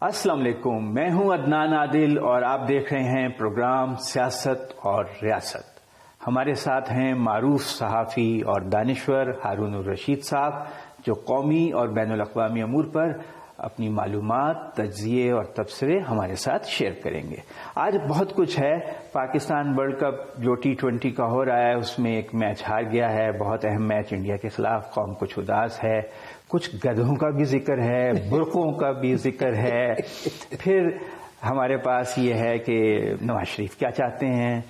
السلام علیکم، میں ہوں عدنان عادل اور آپ دیکھ رہے ہیں پروگرام سیاست اور ریاست. ہمارے ساتھ ہیں معروف صحافی اور دانشور ہارون الرشید صاحب، جو قومی اور بین الاقوامی امور پر اپنی معلومات، تجزیے اور تبصرے ہمارے ساتھ شیئر کریں گے. آج بہت کچھ ہے. پاکستان ورلڈ کپ جو T20 کا ہو رہا ہے اس میں ایک میچ ہار گیا ہے، بہت اہم میچ انڈیا کے خلاف. قوم کچھ اداس ہے، کچھ گدھوں کا بھی ذکر ہے، برقعوں کا بھی ذکر ہے. پھر ہمارے پاس یہ ہے کہ نواز شریف کیا چاہتے ہیں،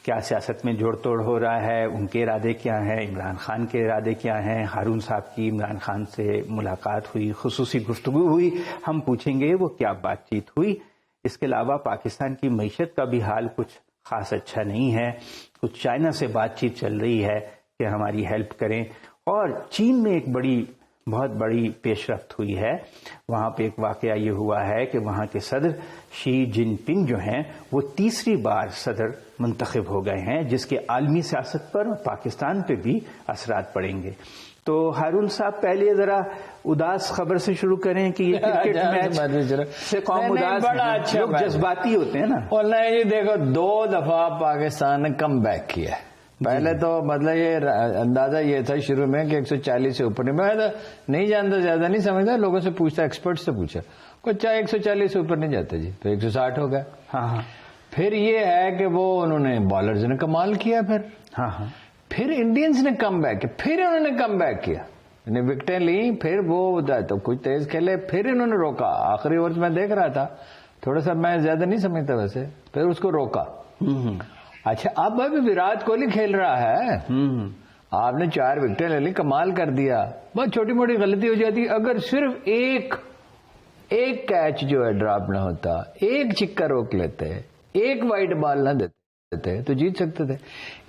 کیا سیاست میں جوڑ توڑ ہو رہا ہے، ان کے ارادے کیا ہیں، عمران خان کے ارادے کیا ہیں. ہارون صاحب کی عمران خان سے ملاقات ہوئی، خصوصی گفتگو ہوئی، ہم پوچھیں گے وہ کیا بات چیت ہوئی. اس کے علاوہ پاکستان کی معیشت کا بھی حال کچھ خاص اچھا نہیں ہے. کچھ چائنا سے بات چیت چل رہی ہے کہ ہماری ہیلپ کریں، اور چین میں ایک بہت بڑی پیش رفت ہوئی ہے. وہاں پہ ایک واقعہ یہ ہوا ہے کہ وہاں کے صدر شی جن پنگ جو ہیں وہ تیسری بار صدر منتخب ہو گئے ہیں، جس کے عالمی سیاست پر اور پاکستان پہ بھی اثرات پڑیں گے. تو ہارون صاحب پہلے ذرا اداس خبر سے شروع کریں کہ یہ کرکٹ میچ سے قوم اداس، لوگ جذباتی ہوتے ہیں نا. اور نہیں، دیکھو 2 دفعہ پاکستان نے کم بیک کیا. پہلے تو مطلب یہ اندازہ یہ تھا شروع میں کہ 140 سے اوپر. میں نہیں جانتا، زیادہ نہیں سمجھتا، لوگوں سے پوچھتا، ایکسپرٹ سے پوچھا، کچھ چاہے 140 سے اوپر نہیں جاتے جی، تو 160 ہو گیا. ہاں. پھر یہ ہے کہ وہ انہوں نے بالرز نے کمال کیا، پھر انڈینز نے کم بیک کیا، پھر انہوں نے کم بیک کیا، وکٹیں لی، پھر وہ تو کچھ تیز کھیلے، پھر انہوں نے روکا. آخری اوور میں دیکھ رہا تھا، تھوڑا سا میں زیادہ نہیں سمجھتا ویسے، پھر اس کو روکا. اچھا، اب وراٹ کوہلی کھیل رہا ہے، آپ نے 4 وکٹیں لے لی، کمال کر دیا. بہت چھوٹی موٹی غلطی ہو جاتی. اگر صرف ایک کیچ جو ہے ڈراپ نہ ہوتا، ایک چھکا روک لیتے، ایک وائٹ بال نہ دیتے تو جیت سکتے تھے.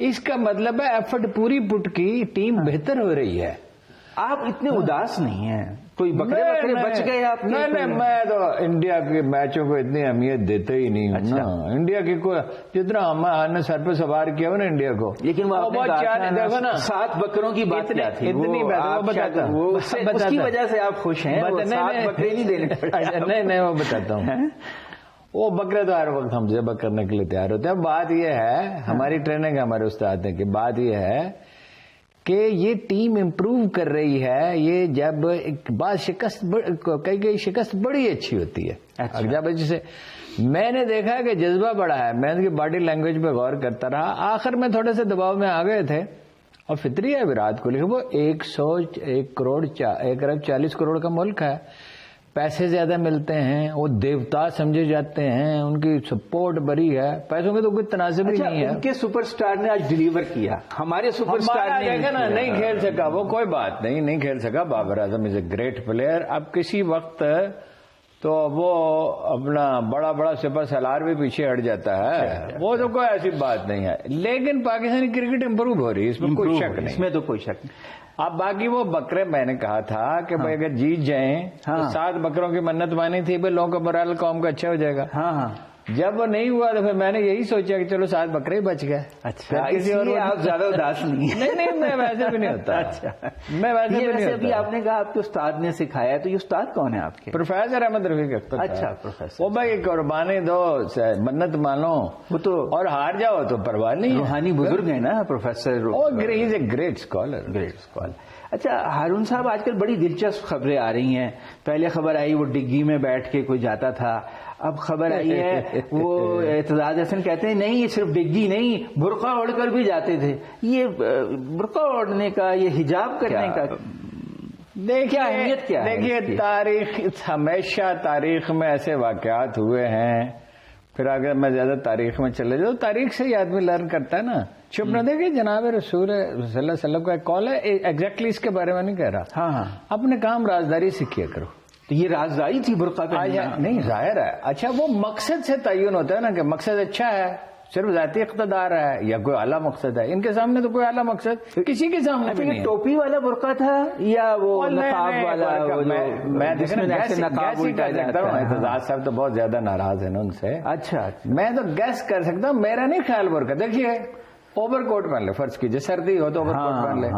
اس کا مطلب ہے ایفرٹ پوری پٹ کی، ٹیم بہتر ہو رہی ہے. آپ اتنے اداس نہیں ہیں، کوئی بکرے بچ گئے آپ؟ نہیں، میں تو انڈیا کے میچوں کو اتنی اہمیت دیتے ہی نہیں ہوں نا. انڈیا کی کوئی جتنا ہم نے سر پہ سوار کیا ہو نا انڈیا کو، لیکن وہ دیکھو نا 7 بکروں کی بات کیا تھی، اتنی اس کی وجہ سے آپ خوش ہیں. 7 بکرے نہیں دینے. نہیں، وہ بتاتا ہوں. وہ بکرے تو ہر وقت ہم ذبح کرنے کے لیے تیار ہوتے ہیں. بات یہ ہے، ہماری ٹریننگ ہمارے استاد نے کی، بات یہ ہے کہ یہ ٹیم امپروو کر رہی ہے. یہ جب ایک بات کئی شکست بڑی اچھی ہوتی ہے. جب جیسے میں نے دیکھا کہ جذبہ بڑا ہے، میں ان کی باڈی لینگویج پہ غور کرتا رہا. آخر میں تھوڑے سے دباؤ میں آ گئے تھے، اور فطری ہے وراٹ کوہلی، وہ 1 ارب 40 کروڑ کا ملک ہے، پیسے زیادہ ملتے ہیں، وہ دیوتا سمجھے جاتے ہیں، ان کی سپورٹ بڑی ہے، پیسوں کے تو کوئی تناسب ہی نہیں ہے. ان کے سپر سٹار نے آج ڈیلیور کیا، ہمارے سپر سٹار نے نہیں کھیل سکا. وہ کوئی بات نہیں کھیل سکا. بابر اعظم از اے گریٹ پلیئر. اب کسی وقت تو وہ اپنا بڑا سپر سالار بھی پیچھے ہٹ جاتا ہے، وہ تو کوئی ایسی بات نہیں ہے. لیکن پاکستانی کرکٹ امپروو ہو رہی ہے، اس میں کوئی شک نہیں، اس میں تو کوئی شک نہیں. اب باقی وہ بکرے، میں نے کہا تھا کہ بھائی اگر جیت جائیں تو 7 بکروں کی منت مانی تھی، پھر لوگوں کا مرال قوم کا اچھا ہو جائے گا. جب وہ نہیں ہوا تو پھر میں نے یہی سوچا کہ چلو 7 بکرے ہی بچ گئے. اچھا، کسی اور آپ زیادہ اداس نہیں؟ نہیں، میں ویسے بھی نہیں ہوتا. اچھا، میں ویسے بھی نہیں ہوتا. ابھی آپ نے کہا آپ کے استاد نے سکھایا ہے، تو یہ استاد کون ہے آپ کے؟ پروفیسر احمد رفیق اختر. اچھا، پروفیسر. وہ بھائی قربانی دو، منت مانو، وہ تو اور ہار جاؤ تو پرواہ نہیں. روحانی بزرگ ہیں نا professor. He is a great scholar. اچھا ہارون صاحب، آج کل بڑی دلچسپ خبریں آ رہی ہیں. پہلے خبر آئی وہ ڈگی میں بیٹھ کے کوئی جاتا تھا، اب خبر آئی ہے وہ اعتزاز احسن کہتے ہیں نہیں، یہ صرف ڈگی نہیں، برقع اوڑھ کر بھی جاتے تھے. یہ برقع اوڑھنے کا، یہ حجاب کرنے کا دیکھیے اہمیت کیا ہے؟ دیکھیے، تاریخ، ہمیشہ تاریخ میں ایسے واقعات ہوئے ہیں. پھر اگر میں زیادہ تاریخ میں چلے جاؤں، تاریخ سے ہی آدمی لرن کرتا ہے نا. چپ نہ دیکھیے، جناب رسول صلی اللہ علیہ وسلم کا ایک کال ہے، ایگزیکٹلی اس کے بارے میں نہیں کہہ رہا. اپنے کام رازداری سے کیا کرو. تو یہ رازداری تھی برقع پہننا؟ نہیں، ظاہر ہے. اچھا، وہ مقصد سے تعین ہوتا ہے نا، کہ مقصد اچھا ہے، صرف ذاتی اقتدار ہے یا کوئی اعلیٰ مقصد ہے. ان کے سامنے تو کوئی اعلیٰ مقصد کسی کے سامنے بھی نہیں ہے. ٹوپی والا برقع تھا یا وہ نقاب والا؟ میں گیس ہی کر سکتا ہوں. اعتزاز صاحب تو بہت زیادہ ناراض ہیں ان سے. اچھا، میں تو گیس کر سکتا ہوں، میرا نہیں خیال برقع. دیکھیے، اوور کوٹ پہن لے، فرض کیجیے سردی ہو تو اوور کوٹ پہن لے،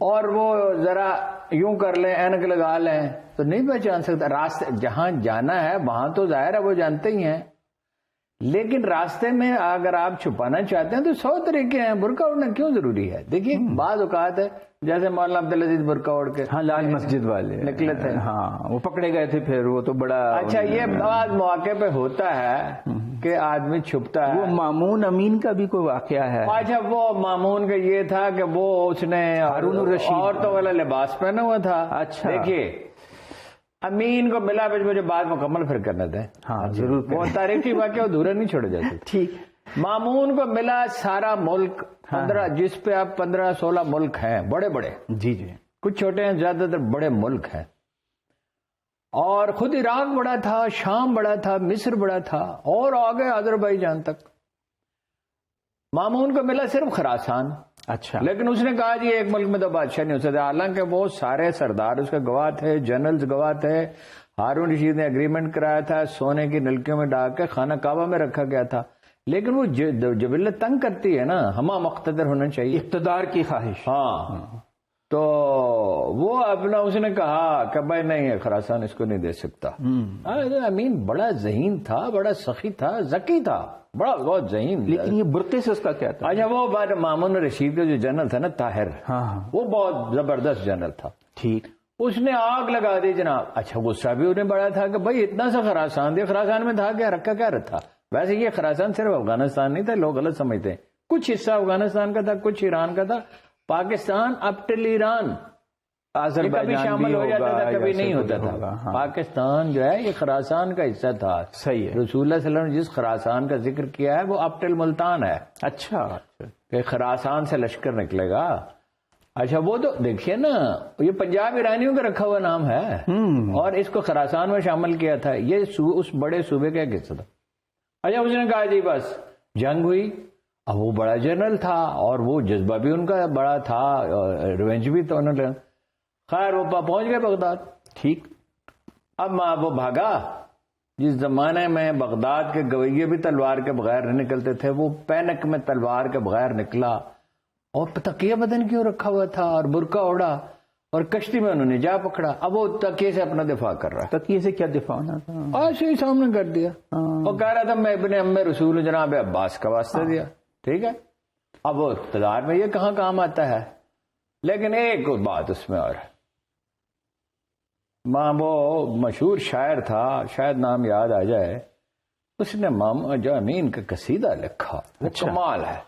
اور وہ ذرا یوں کر لیں، اینک لگا لیں تو نہیں پہچان سکتا. راستے جہاں جانا ہے وہاں تو ظاہر ہے وہ جانتے ہی ہیں، لیکن راستے میں اگر آپ چھپانا چاہتے ہیں تو 100 طریقے ہیں. برقع اوڑھنا کیوں ضروری ہے؟ دیکھیے بعض اوقات ہے جیسے مولانا عبدالعزیز برقع اوڑھ کے لال مسجد والے نکلے تھے، وہ پکڑے گئے تھے، پھر وہ تو بڑا اچھا یہ بعض مواقع پہ ہوتا ہے کہ آدمی چھپتا ہے. وہ مامون امین کا بھی کوئی واقعہ ہے. اچھا وہ مامون کا یہ تھا کہ وہ اس نے ہارون الرشید عورتوں والا لباس پہنا ہوا تھا. اچھا دیکھیے امین کو ملا، مجھے بات مکمل پھر کرنے دیں. ہاں ضرور. وہ تاریخی واقعہ ادھورا نہیں چھوڑے جاتے. ٹھیک. مامون کو ملا سارا ملک 15 جس پہ اب 15-16 ملک ہیں بڑے بڑے. جی کچھ چھوٹے ہیں، زیادہ تر بڑے ملک ہیں. اور خود عراق بڑا تھا، شام بڑا تھا، مصر بڑا تھا، اور آگے آذربائیجان تک. مامون کو ملا صرف خراسان. اچھا. لیکن اس نے کہا جی ایک ملک میں تو بادشاہ نہیں ہو سکتا. حالانکہ وہ سارے سردار اس کے گواہ تھے، جنرلز گواہ تھے. ہارون رشید نے اگریمنٹ کرایا تھا، سونے کی نلکیوں میں ڈال کے خانہ کعبہ میں رکھا گیا تھا. لیکن وہ جبلت تنگ کرتی ہے نا، ہمہ مقتدر ہونا چاہیے، اقتدار کی خواہش. ہاں تو وہ اپنا اس نے کہا کہ بھائی نہیں خراسان اس کو نہیں دے سکتا. امین بڑا ذہین تھا، بڑا سخی تھا، ذکی تھا، بہت ذہین. لیکن یہ برقعے سے اس کا کیا تھا؟ اچھا وہ بعد مامون رشید کا جو جنرل تھا نا طاہر، وہ بہت زبردست جنرل تھا. ٹھیک. اس نے آگ لگا دی جناب. اچھا غصہ بھی انہیں بڑا تھا کہ بھائی اتنا سا خراسان دیا، خراسان میں تھا کیا، رکھا کیا رہتا. ویسے یہ خراسان صرف افغانستان نہیں تھا، لوگ غلط سمجھتے ہیں. کچھ حصہ افغانستان کا تھا، کچھ ایران کا تھا. پاکستان اپ ٹل ایران کبھی شامل ہو جاتا تھا، کبھی نہیں ہوتا تھا. پاکستان جو ہے یہ خراسان کا حصہ تھا. صحیح ہے. رسول اللہ صلی اللہ علیہ وسلم نے جس خراسان کا ذکر کیا ہے وہ اب ٹل ملتان ہے. اچھا کہ خراسان سے لشکر نکلے گا. اچھا وہ تو دیکھیے نا، یہ پنجاب ایرانیوں کا رکھا ہوا نام ہے اور اس کو خراسان میں شامل کیا تھا. یہ اس بڑے صوبے کا حصہ تھا. اچھا اس نے کہا جی بس جنگ ہوئی. اب وہ بڑا جنرل تھا اور وہ جذبہ بھی ان کا بڑا تھا، ریونج بھی تو انہوں نے. خیر وہ پہنچ گئے بغداد. ٹھیک. اب وہ بھاگا. جس زمانے میں بغداد کے گویے بھی تلوار کے بغیر نہیں نکلتے تھے، وہ پینک میں تلوار کے بغیر نکلا اور تکیہ بدن کیوں رکھا ہوا تھا اور برقع اوڑھا اور کشتی میں انہوں نے جا پکڑا. اب وہ تکیے سے اپنا دفاع کر رہا. تکیے سے کیا دفاع ہونا تھا؟ ایسے ہی سامنے کر دیا. وہ کہہ رہا تھا میں ابن ام رسول جناب عباس کا واسطہ دیا. ٹھیک ہے. اب وہ اقتدار میں یہ کہاں کام آتا ہے. لیکن ایک بات اس میں اور ہے، وہ مشہور شاعر تھا، شاید نام یاد آ جائے، اس نے جو امین کا قصیدہ لکھا وہ کمال ہے.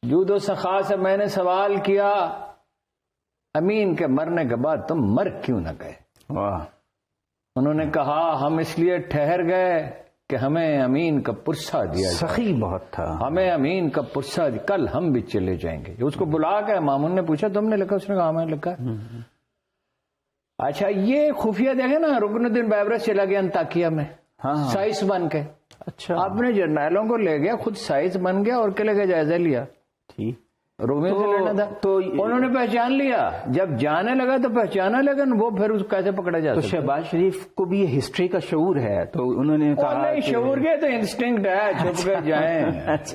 جود و سخا سے میں نے سوال کیا، امین کے مرنے کے بعد تم مر کیوں نہ گئے. واہ. انہوں نے کہا ہم اس لیے ٹھہر گئے کہ ہمیں امین کا پرسہ دیا. سخی بہت تھا. ہمیں امین کا پرسہ، کل ہم بھی چلے جائیں گے. اس کو بلا کے مامون نے پوچھا تم نے لکھا؟ اس نے کہا میں نے لکھا. اچھا یہ خفیہ دیکھے نا، رکن الدین بابرس چلا گیا انطاکیہ میں سائنس بن کے. اچھا. اپنے جرنیلوں کو لے گیا، خود سائنس بن گیا اور قلعے کا جائزہ لیا. ٹھیک. رومیوں سے لڑنا تھا تو انہوں نے پہچان لیا. جب جانے لگا تو پہچانا، لیکن وہ پھر اس کیسے پکڑا جاتا. تو شہباز شریف کو بھی یہ ہسٹری کا شعور ہے، تو انہوں نے کہا نہیں شعور کے تو انسٹنکٹ ہے، چھپ کے جائیں.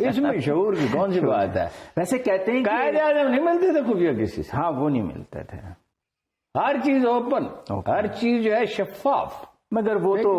اس میں شعور کی کون سی بات ہے. ویسے کہتے ہیں قائد اعظم نہیں ملتے تھے خفیہ کسی سے. ہاں وہ نہیں ملتے تھے. ہر چیز اوپن، ہر چیز جو ہے شفاف. مگر وہ تو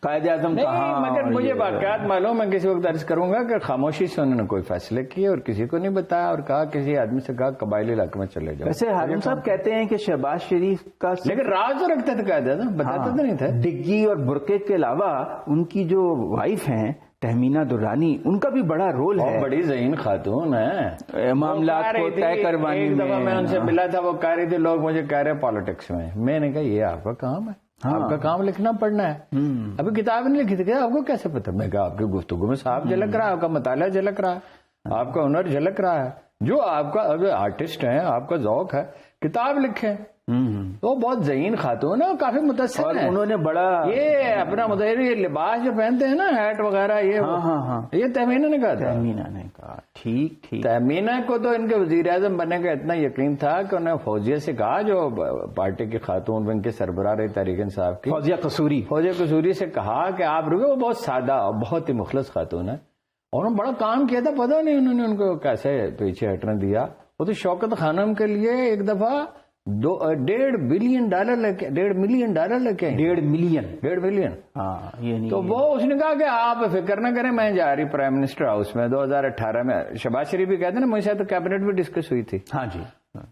قائد اعظم کہاں. مگر مجھے واقعات معلوم ہے، کسی وقت عرض کروں گا کہ خاموشی سے انہوں نے کوئی فیصلے کیے اور کسی کو نہیں بتایا اور کہا کسی آدمی سے کہا قبائلی علاقے میں چلے جاؤ. ویسے ہارون صاحب کہتے ہیں کہ شہباز شریف کا لیکن راز تو رکھتے تھے قائد اعظم، بتاتے تو نہیں تھے. ڈگی اور برقعے کے علاوہ ان کی جو وائف ہیں تہمینہ درانی، ان کا بھی بڑا رول ہے. بڑی ذہین خاتون ہے، معاملات کو طے کروانے میں. ایک دفعہ میں ان سے ملا تھا، وہ کہہ رہی تھی لوگ مجھے کہہ رہے پالیٹکس میں نے کہا یہ آپ کا کام ہے، آپ کا کام لکھنا پڑھنا ہے. ابھی کتاب نہیں لکھی تھی، آپ کو کیسے پتا؟ میں کہا آپ کی گفتگو میں صاحب جھلک رہا ہے، آپ کا مطالعہ جھلک رہا ہے، آپ کا ہنر جھلک رہا ہے. جو آپ کا آرٹسٹ ہیں، آپ کا ذوق ہے، کتاب لکھیں. وہ بہت ذہین خاتون ہے، کافی متاثر ہے. انہوں نے بڑا یہ اپنا یہ لباس جو پہنتے ہیں نا، ہیٹ وغیرہ، یہ تہمینہ نے کہا تھا. تہمینہ نے کہا. ٹھیک ٹھیک. تہمینہ کو تو ان کے وزیر اعظم بننے کا اتنا یقین تھا کہ انہیں فوزیہ سے کہا، جو پارٹی کی خاتون ان کے سربراہ رہی تحریک انصاف کی، فوزیہ قصوری سے کہا کہ آپ رکے. وہ بہت سادہ اور بہت ہی مخلص خاتون ہے اور انہوں نے بڑا کام کیا تھا. پتہ نہیں انہوں نے ان کو کیسے پیچھے ہٹنے دیا. وہ تو شوکت خانم کے لیے ایک دفعہ $1.5 بلین لے کے $1.5 ملین لے کے $1.5 ملین ہاں یہ نہیں. تو وہ اس نے کہا کہ آپ فکر نہ کریں، میں جا رہی پرائم منسٹر ہاؤس میں 2018 میں. شہباز شریف بھی کہتے ہیں نا، مجھ سے تو کیبنٹ بھی ڈسکس ہوئی تھی. ہاں جی.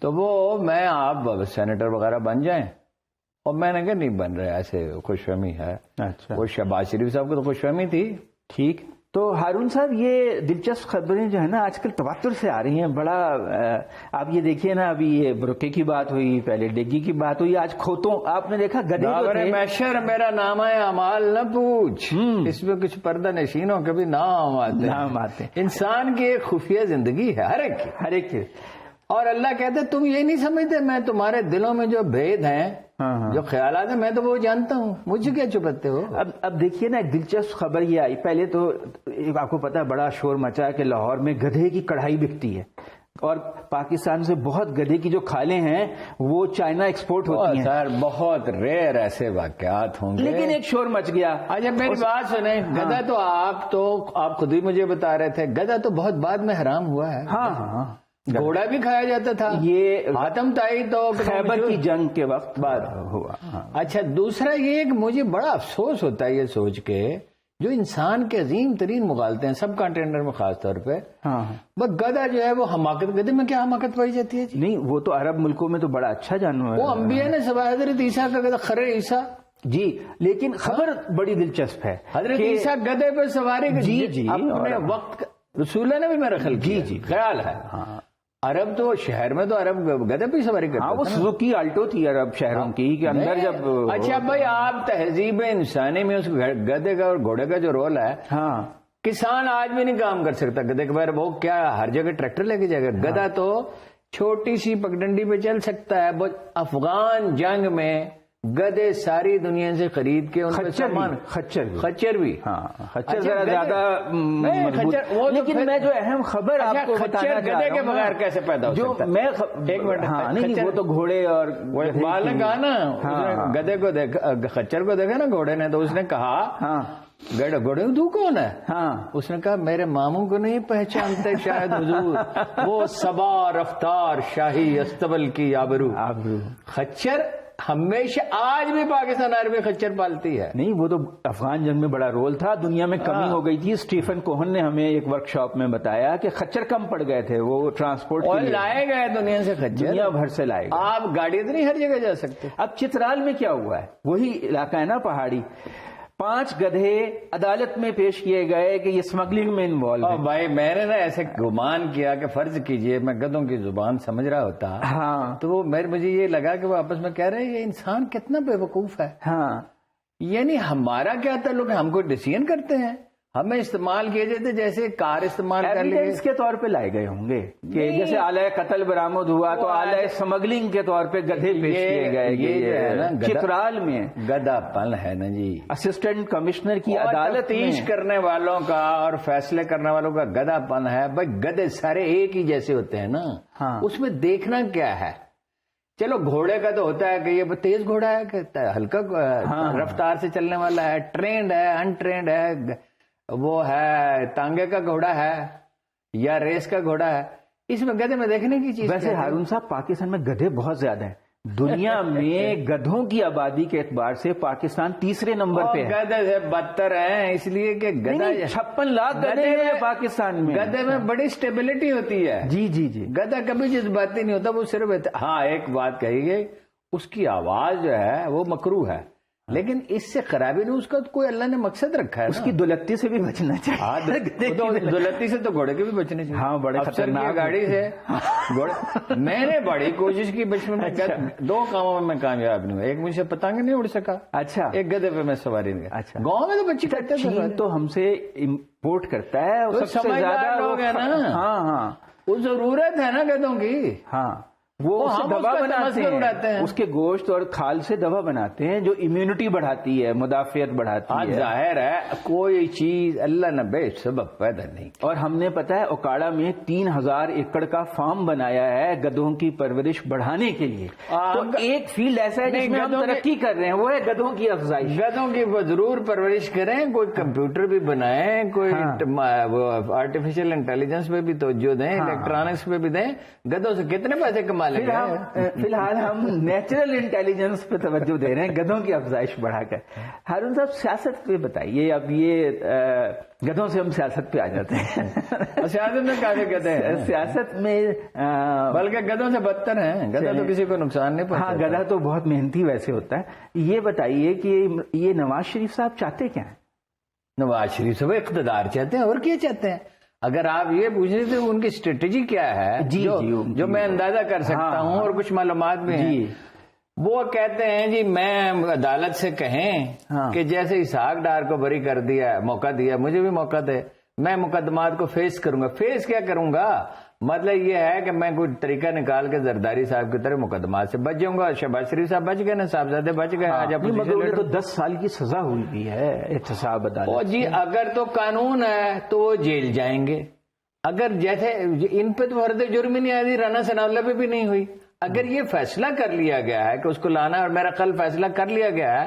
تو وہ میں آپ سینیٹر وغیرہ بن جائیں، اور میں نے کہا نہیں بن رہے، ایسے خوش فہمی ہے. اچھا. وہ شہباز شریف صاحب کو تو خوش فہمی تھی. ٹھیک. تو ہارون صاحب یہ دلچسپ خبریں جو ہے نا آج کل تواتر سے آ رہی ہیں. بڑا آپ یہ دیکھیے نا، ابھی یہ برقعے کی بات ہوئی، پہلے ڈگی کی بات ہوئی، آج کھوتوں آپ نے دیکھا گدھے محشر میرا نام ہے اعمال نہ پوچھ، اس میں کچھ پردہ نشینوں کے بھی نام آتے. انسان کی ایک خفیہ زندگی ہے ہر ایک کی. اور اللہ کہتے تم یہ نہیں سمجھتے میں تمہارے دلوں میں جو بھید ہیں، جو خیالات ہیں، میں تو وہ جانتا ہوں، مجھے کیا چھپاتے ہو. اب دیکھیے نا، ایک دلچسپ خبر یہ آئی. پہلے تو آپ کو پتا بڑا شور مچا کہ لاہور میں گدھے کی کڑھائی بکتی ہے، اور پاکستان سے بہت گدھے کی جو کھالیں ہیں وہ چائنا ایکسپورٹ ہوتی ہیں. سر بہت ریئر ایسے واقعات ہوں گے، لیکن ایک شور مچ گیا. اچھا میری بات سنیں، گدھا تو آپ خود ہی مجھے بتا رہے تھے، گدھا تو بہت بعد میں حرام ہوا ہے. ہاں گھوڑا بھی کھایا جاتا تھا. یہ حاتم طائی تو خیبر کی جنگ کے وقت بعد ہوا. اچھا دوسرا یہ کہ مجھے بڑا افسوس ہوتا ہے یہ سوچ کے، جو انسان کے عظیم ترین مغالطے ہیں سب کانٹینر میں خاص طور پہ، بس گدھا جو ہے وہ حماقت. گدھے میں کیا حماقت پائی جاتی ہے؟ نہیں وہ تو عرب ملکوں میں تو بڑا اچھا جانور ہے. وہ انبیاء نے سوائے حضرت عیسیٰ کا گدھا خر عیسیٰ. جی لیکن خبر بڑی دلچسپ ہے. حضرت عیسیٰ گدھے پہ سواری جی اپنے وقت رسولہ نے بھی میرا خیال ہے. عرب تو شہر میں تو عرب گدھے پہ سواری کرتے. ہاں وہ سوزوکی آلٹو تھی عرب شہروں کی کے اندر جب. اچھا بھائی آپ تہذیب انسانی میں اس گدھے کا اور گھوڑے کا جو رول ہے، ہاں کسان آج بھی نہیں کام کر سکتا گدھے کے بغیر. وہ کیا ہر جگہ ٹریکٹر لے کے جائے گا؟ گدھا تو چھوٹی سی پگڈنڈی پہ چل سکتا ہے. افغان جنگ میں گدھے ساری دنیا سے خرید کے خچر بھی خچر زیادہ مضبوط. لیکن میں جو اہم خبر آپ کو بتانا گدھے کے بغیر کیسے پیدا ہو سکتا ہے؟ ایک منٹ. وہ تو گھوڑے اور بالک نا گدھے کو دیکھا، خچر کو دیکھا نا گھوڑے نے، تو اس نے کہا گھوڑے تو کون ہے؟ اس نے کہا میرے ماموں کو نہیں پہچانتے شاید حضور، وہ صبا رفتار شاہی استبل کی آبرو. خچر ہمیشہ آج بھی پاکستان آرمی خچر پالتی ہے. نہیں وہ تو افغان جنگ میں بڑا رول تھا، دنیا میں کمی ہو گئی تھی. اسٹیفن کوہن نے ہمیں ایک ورک شاپ میں بتایا کہ خچر کم پڑ گئے تھے، وہ ٹرانسپورٹ اور لائے گئے دنیا سے خچر، دنیا بھر سے لائے گئے. آپ گاڑی تو نہیں ہر جگہ جا سکتے. اب چترال میں کیا ہوا ہے، وہی علاقہ ہے نا پہاڑی، 5 گدھے عدالت میں پیش کیے گئے کہ یہ اسمگلنگ میں انوالو ہے. بھائی میں نے نا ایسے گمان کیا کہ فرض کیجئے میں گدھوں کی زبان سمجھ رہا ہوتا، تو وہ مجھے یہ لگا کہ وہ آپس میں کہہ رہے ہیں یہ انسان کتنا بے وقوف ہے. یعنی ہمارا کیا تعلق ہے؟ ہم کو ڈیسیژن کرتے ہیں، ہمیں استعمال کیے جاتے جیسے کار استعمال کر لیے اس کے طور پہ لائے گئے ہوں گے کہ جیسے آلہ قتل برآمد ہوا تو آلہ اسمگلنگ کے طور پہ گدھے پیش کیے گئے. یہ ہے نا چترال میں گدھا پن ہے نا جی، اسسٹنٹ کمشنر کی عدالت تفتیش کرنے والوں کا اور فیصلے کرنے والوں کا گدھا پن ہے. بھائی گدھے سارے ایک ہی جیسے ہوتے ہیں نا، اس میں دیکھنا کیا ہے؟ چلو گھوڑے کا تو ہوتا ہے کہ یہ تیز گھوڑا ہے کہ ہلکا رفتار سے چلنے والا ہے، ٹرینڈ ہے انٹرینڈ ہے، وہ ہے تانگے کا گھوڑا ہے یا ریس کا گھوڑا ہے. اس میں گدھے میں دیکھنے کی چیز. ویسے ہارون صاحب پاکستان میں گدھے بہت زیادہ ہیں. دنیا میں گدھوں کی آبادی کے اعتبار سے پاکستان تیسرے نمبر پہ ہے. گدھے سے بدتر ہیں اس لیے کہ گدھا 56 لاکھ گدھے ہیں پاکستان میں. گدھے میں بڑی سٹیبلٹی ہوتی ہے. جی جی جی. گدھا کبھی جذباتی نہیں ہوتا، وہ صرف ایک بات کہی گئی، اس کی آواز جو ہے وہ مکروہ ہے، لیکن اس سے خرابی نہیں، اس کا کوئی اللہ نے مقصد رکھا ہے. اس کی دولتی سے بھی بچنا چاہیے. دولتی سے تو گھوڑے کے بھی بچنے چاہیے. ہاں بڑے خطرناک گاڑی سے گھوڑے. میں نے بڑی کوشش کی بچپن میں، 2 کاموں میں کامیاب نہیں ہوا. ایک مجھ سے پتنگ نہیں اڑ سکا، اچھا، ایک گدھے پہ میں سواری نہیں. اچھا گاؤں میں تو بچی کرتے تھے. تو ہم سے امپورٹ کرتا ہے سب سے زیادہ لوگ ہیں نا. وہ ضرورت ہے نا گدھوں کی. وہ دوا بناتے ہیں، اس کے گوشت اور کھال سے دوا بناتے ہیں جو امیونٹی بڑھاتی ہے، مدافعت بڑھاتی ہے. ظاہر ہے کوئی چیز اللہ نے بے سبب پیدا نہیں. اور ہم نے پتا ہے اوکاڑا میں 3000 ایکڑ کا فارم بنایا ہے گدھوں کی پرورش بڑھانے کے لیے. تو ایک فیلڈ ایسا ہے جس میں ہم ترقی کر رہے ہیں، وہ ہے گدھوں کی افزائش. گدھوں کی ضرور پرورش کریں، کوئی کمپیوٹر بھی بنائیں، کوئی آرٹیفیشل انٹیلیجنس پہ بھی توجہ دیں، الیکٹرانکس پہ بھی دیں. گدھوں سے کتنے پیسے کما الگ ہے. فی الحال ہم نیچرل انٹیلیجنس پہ توجہ دے رہے ہیں گدھوں کی افزائش بڑھا کر. ہارون صاحب سیاست پہ بتائیے. اب یہ گدھوں سے ہم سیاست پہ آ جاتے ہیں. سیاست میں کیا کہتے ہیں؟ سیاست میں بلکہ گدھوں سے بدتر ہیں. گدھا تو کسی کو نقصان نہیں پہنچاتا. ہاں گدھا تو بہت محنتی ویسے ہوتا ہے. یہ بتائیے کہ یہ نواز شریف صاحب چاہتے کیا ہیں؟ نواز شریف صاحب اقتدار چاہتے ہیں. اور کیا چاہتے ہیں؟ اگر آپ یہ پوچھ رہے تھے ان کی اسٹریٹجی کیا ہے جو میں اندازہ کر سکتا ہوں اور کچھ معلومات بھی ہیں. وہ کہتے ہیں جی میں عدالت سے کہیں کہ جیسے اسحاق ڈار کو بری کر دیا، موقع دیا، مجھے بھی موقع دے، میں مقدمات کو فیس کروں گا. فیس کیا کروں گا؟ مطلب یہ ہے کہ میں کوئی طریقہ نکال کے زرداری صاحب کی طرح مقدمات سے بچ جاؤں گا. شہباز شریف صاحب بچ گئے نا، صاحبزادے بچ گئے. آج تو 10 سال کی سزا ہوئی بھی ہے احتساب عدالت. جی اگر تو قانون ہے تو وہ جیل جائیں گے. اگر جیسے ان پہ تو فرد جرم ہی نہیں آئی، رانا ثناءاللہ پہ بھی نہیں ہوئی. اگر یہ فیصلہ کر لیا گیا ہے کہ اس کو لانا، اور میرا خیال فیصلہ کر لیا گیا ہے.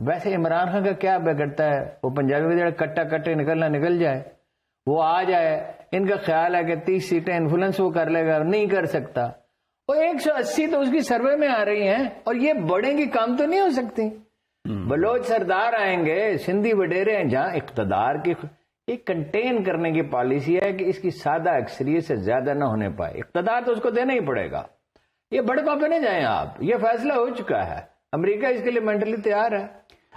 ویسے عمران خان کا کیا بگڑتا ہے؟ وہ پنجابی کا جڑا کٹا کٹے نکلنا نکل جائے، وہ آ جائے. ان کا خیال ہے کہ 30 سیٹیں انفلوئنس وہ کر لے گا، نہیں کر سکتا. اور 180 تو اس کی سروے میں آ رہی ہیں، اور یہ بڑھیں گی کام تو نہیں ہو سکتی. بلوچ سردار آئیں گے، سندھی وڈیرے ہیں، جہاں اقتدار کی ایک کنٹین کرنے کی پالیسی ہے کہ اس کی سادہ اکثریت سے زیادہ نہ ہونے پائے. اقتدار تو اس کو دینا ہی پڑے گا. یہ بڑکوں پہ نہیں جائیں آپ. یہ فیصلہ ہو چکا ہے. امریکہ اس کے لیے مینٹلی تیار ہے.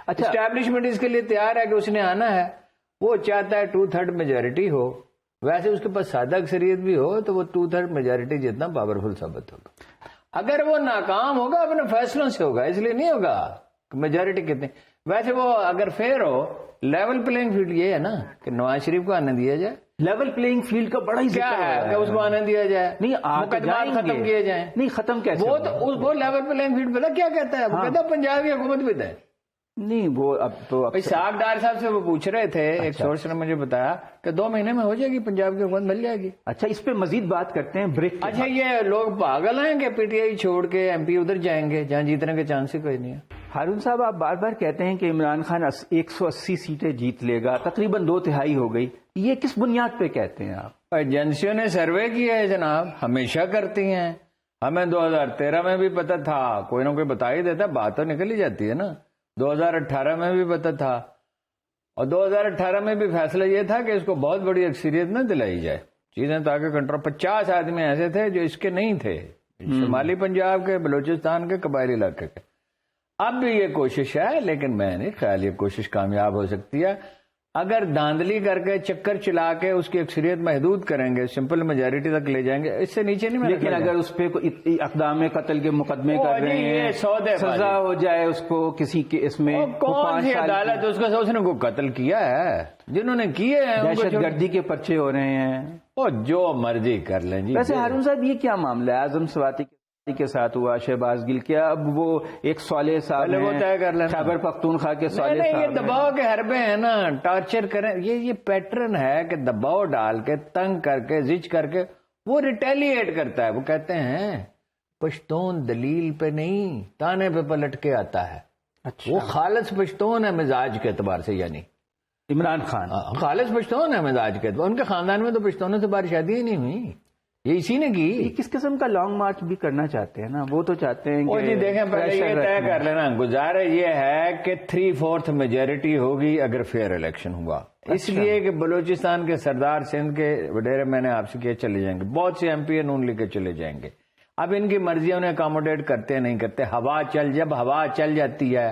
اچھا، اسٹیبلشمنٹ اس کے لیے تیار ہے کہ اس نے آنا ہے. وہ چاہتا ہے 2/3 میجورٹی ہو. ویسے اس کے پاس سادہ اکثریت بھی ہو تو وہ 2/3 میجورٹی جتنا پاورفل ثابت ہوگا. اگر وہ ناکام ہوگا اپنے فیصلوں سے ہوگا، اس لیے نہیں ہوگا میجورٹی کتنی. ویسے وہ اگر فیئر ہو، لیول پلینگ فیلڈ یہ ہے نا کہ نواز شریف کو آنے دیا جائے. لیول پلینگ فیلڈ کا بڑا ہی کیا ہے کہ اس کو آنے دیا جائے. نہیں، مقدمات ختم کیے جائیں. نہیں، ختم کیسے؟ وہ لیول پلینگ فیلڈ پتا کیا کہتا ہے؟ وہ کہتا ہے پنجاب کی حکومت بھی دے. نہیں، وہ اب تو اسحاق ڈار صاحب سے وہ پوچھ رہے تھے. ایک سورس نے مجھے بتایا کہ 2 مہینے میں ہو جائے گی، پنجاب کی حکومت مل جائے گی. اچھا، اس پہ مزید بات کرتے ہیں بریک. اچھا، یہ لوگ پاگل ہیں کہ پی ٹی آئی چھوڑ کے ایم پی ادھر جائیں گے جہاں جیتنے کے چانس ہی کوئی نہیں ہے. ہارون صاحب، آپ بار بار کہتے ہیں کہ عمران خان 180 سیٹیں جیت لے گا، تقریباً 2/3 ہو گئی. یہ کس بنیاد پہ کہتے ہیں آپ؟ ایجنسیوں نے سروے کیا ہے جناب، ہمیشہ کرتی ہیں. ہمیں 2013 میں بھی پتا تھا، کوئی نہ کوئی بتا ہی دیتا، بات تو نکل ہی جاتی ہے نا. 2018 میں بھی پتا تھا، اور 2018 میں بھی فیصلہ یہ تھا کہ اس کو بہت بڑی اکثریت نہ دلائی جائے چیزیں تاکہ کنٹرول. 50 آدمی ایسے تھے جو اس کے نہیں تھے، شمالی پنجاب کے، بلوچستان کے، قبائلی علاقے کے. اب بھی یہ کوشش ہے، لیکن میں نہیں خیال یہ کوشش کامیاب ہو سکتی ہے. اگر دھاندلی کر کے چکر چلا کے اس کی اکثریت محدود کریں گے، سمپل میجورٹی تک لے جائیں گے، اس سے نیچے نہیں. لیکن اگر اس پہ اقدام قتل کے مقدمے کر رہے ہیں، سزا ہو جائے اس کو کسی کے، اس میں کون سی عدالت اس نے کو قتل کیا ہے؟ جنہوں نے کیے ہیں دہشت گردی کے پرچے ہو رہے ہیں، اور جو مرضی کر لیں. جی ویسے ہارون صاحب، یہ کیا معاملہ ہے؟ اعظم سواتی کے ساتھ ہوا، شہباز گل کیا، اب وہ ایک صالح صاحب وہ طے کر لینا، خیبر پختونخوا کے صالح صاحب. یہ دباؤ کے حربے ہیں نا، ٹارچر کریں. یہ پیٹرن ہے کہ دباؤ ڈال کے، تنگ کر کے، زج کر کے وہ ریٹیلیٹ کرتا ہے. وہ کہتے ہیں پشتون دلیل پہ نہیں، تانے پہ پلٹ کے آتا ہے. اچھا، وہ خالص پشتون ہے مزاج کے اعتبار سے. یعنی عمران خان خالص پشتون ہے مزاج کے اعتبار. ان کے خاندان میں تو پشتونوں سے بار شادی ہی نہیں ہوئی، یہ اسی نے کی. کس قسم کا لانگ مارچ بھی کرنا چاہتے ہیں نا، وہ تو چاہتے ہیں کہ دیکھیں پہلے یہ طے کر لینا. گزارا یہ ہے کہ 3/4 میجورٹی ہوگی اگر فیئر الیکشن ہوا. اس لیے کہ بلوچستان کے سردار، سندھ کے وڈیرے، میں نے آپ سے کیا چلے جائیں گے، بہت سے ایم پی نون لیگ کے چلے جائیں گے. اب ان کی مرضی انہیں اکاموڈیٹ کرتے نہیں کرتے. جب ہوا چل جاتی ہے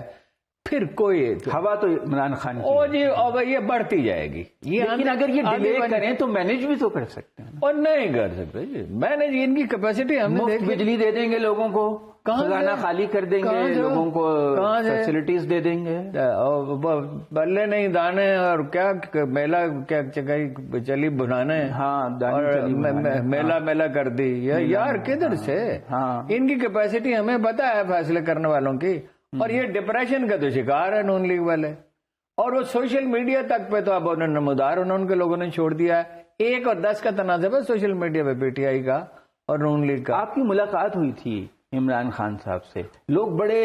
پھر کوئی ہوا تو عمران خان جی، اب یہ بڑھتی جائے گی. لیکن اگر یہ ڈیلے کریں تو مینج بھی تو کر سکتے ہیں. اور نہیں کر سکتے جی مینج. ان کی کیپیسٹی ہم نے بجلی دے دیں گے لوگوں کو، خزانہ خالی کر دیں گے، لوگوں کو فیسلٹیز دے دیں گے. بلے نہیں دانے، اور کیا میلہ کیا چلی بنانے. ہاں، میلہ کر دی یار، کدھر سے؟ ان کی کیپیسٹی ہمیں پتا ہے فیصلے کرنے والوں کی. اور یہ ڈپریشن کا تو شکار ہے نون لیگ والے. اور وہ سوشل میڈیا تک پہ تو اب انہوں نے نمودار ان کے لوگوں نے چھوڑ دیا ہے. 1 اور 10 کا تنازع ہے سوشل میڈیا پہ، پی ٹی آئی کا اور نون لیگ کا. آپ کی ملاقات ہوئی تھی عمران خان صاحب سے لوگ بڑے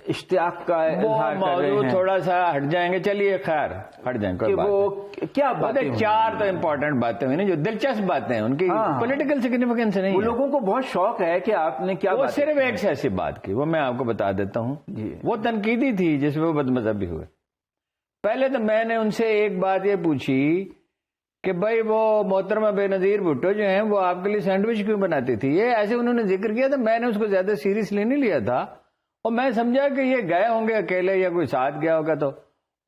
اشتیاق کا اظہار کر رہے ہیں. تھوڑا سا ہٹ جائیں گے, چلیے خیر ہٹ جائیں گے. وہ کیا باتیں, 4 تو امپورٹنٹ باتیں ہوئی نا جو دلچسپ باتیں ہیں, ان کی پولیٹیکل سگنیفیکینس نہیں ہے. لوگوں کو بہت شوق ہے کہ آپ نے کیا, وہ صرف ایک سے ایسی بات کی, وہ میں آپ کو بتا دیتا ہوں. وہ تنقیدی تھی جس میں وہ بد مذہبی ہوئے. پہلے تو میں نے ان سے ایک بات یہ پوچھی کہ بھائی وہ محترمہ بے نظیر بھٹو جو ہیں وہ آپ کے لیے سینڈوچ کیوں بناتی تھی. یہ ایسے انہوں نے ذکر کیا تھا, میں نے اس کو زیادہ سیریسلی نہیں لیا تھا, اور میں سمجھا کہ یہ گئے ہوں گے اکیلے یا کوئی ساتھ گیا ہوگا. تو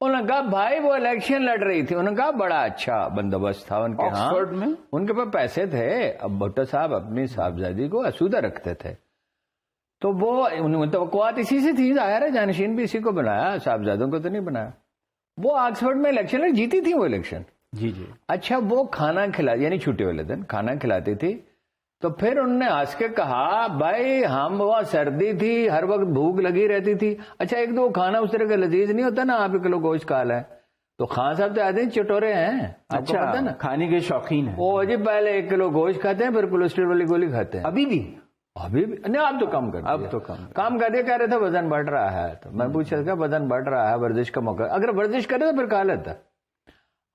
انہوں نے کہا بھائی وہ الیکشن لڑ رہی تھی. انہوں نے کہا بڑا اچھا بندوبست تھا ان کے, آکسفورڈ میں ان کے پاس پیسے تھے. اب بھٹو صاحب اپنی صاحبزادی کو اسودہ رکھتے تھے, تو وہ توقعات اسی سے تھی. ظاہر ہے جانشین بھی اسی کو بنایا, صاحبزادوں کو تو نہیں بنایا. وہ آکسفورڈ میں الیکشن لڑ, جیتی تھی وہ الیکشن. جی جی. اچھا وہ کھانا کھلا, یعنی چھٹی والے دن کھانا کھلاتی تھی. تو پھر انہوں نے ہنس کے کہا بھائی ہم وہاں سردی تھی, ہر وقت بھوک لگی رہتی تھی. اچھا ایک تو کھانا اس طرح کا لذیذ نہیں ہوتا نا, آپ 1 کلو گوشت کھا لیں. تو خان صاحب تو آتے ہیں چٹورے ہیں, اچھا پتا نا کھانے کے شوقین ہیں. وہ جی پہلے 1 کلو گوشت کھاتے ہیں, پھر کولیسٹرول والی گولی کھاتے ہیں. ابھی بھی نہیں, اب تو کم کر, اب تو کام کر دیا. کہہ رہے تھے وزن بڑھ رہا ہے, تو میں پوچھ رہا تھا وزن بڑھ رہا ہے, ورزش کا موقع, اگر ورزش کرے تو پھر کھا لیتا.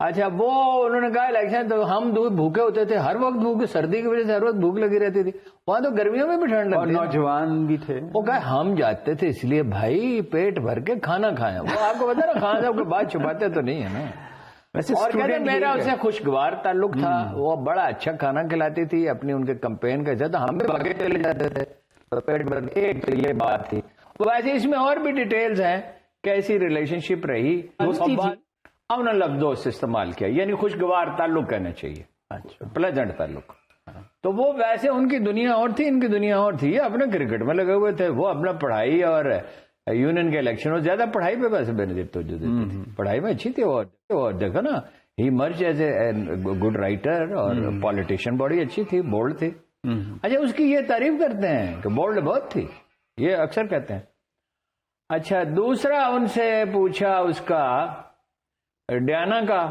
اچھا وہ انہوں نے کہا الیکشن تو ہم بھوکے ہوتے تھے, ہر وقت بھوکے, سردی کی وجہ سے ہر وقت بھوک لگی رہتی تھی. وہاں تو گرمیوں میں بھی ٹھنڈ لگتی, نوجوان بھی تھے. وہ کہا ہم جاتے تھے اس لیے بھائی پیٹ بھر کے کھانا کھائیں. وہ آپ کو پتا نا خان صاحب کو بات چھپاتے تو نہیں ہے نا. اور کہتے میرا اس سے خوشگوار تعلق تھا, وہ بڑا اچھا کھانا کھلاتی تھی, اپنی ان کے کمپین کا جاتا, ہم بھی بھاگے چلے جاتے تھے پیٹ بھر. ایک تو یہ بات تھی. ویسے اس میں اور بھی ڈیٹیلز ہیں کیسی ریلیشن شپ رہی. انہوں نے لفظ دوست استعمال کیا, یعنی خوشگوار تعلق کہنا چاہیے, اچھا پلیزنٹ تعلق. تو وہ ویسے ان کی دنیا اور تھی, ان کی دنیا اور تھی. اپنے کرکٹ میں لگے ہوئے تھے, وہ اپنا پڑھائی اور یونین کے الیکشن, اور زیادہ پڑھائی پہ ویسے بے نظیر توجہ دیتی تھی. پڑھائی میں اچھی تھی, اور دیکھو نا ہی مرج ایز اے گڈ رائٹر, اور پالیٹیشین بڑی اچھی تھی, بولڈ تھی. اچھا اس کی یہ تعریف کرتے ہیں کہ بولڈ بہت تھی, یہ اکثر کہتے ہیں. اچھا دوسرا ان سے پوچھا اس کا ڈیانا کا,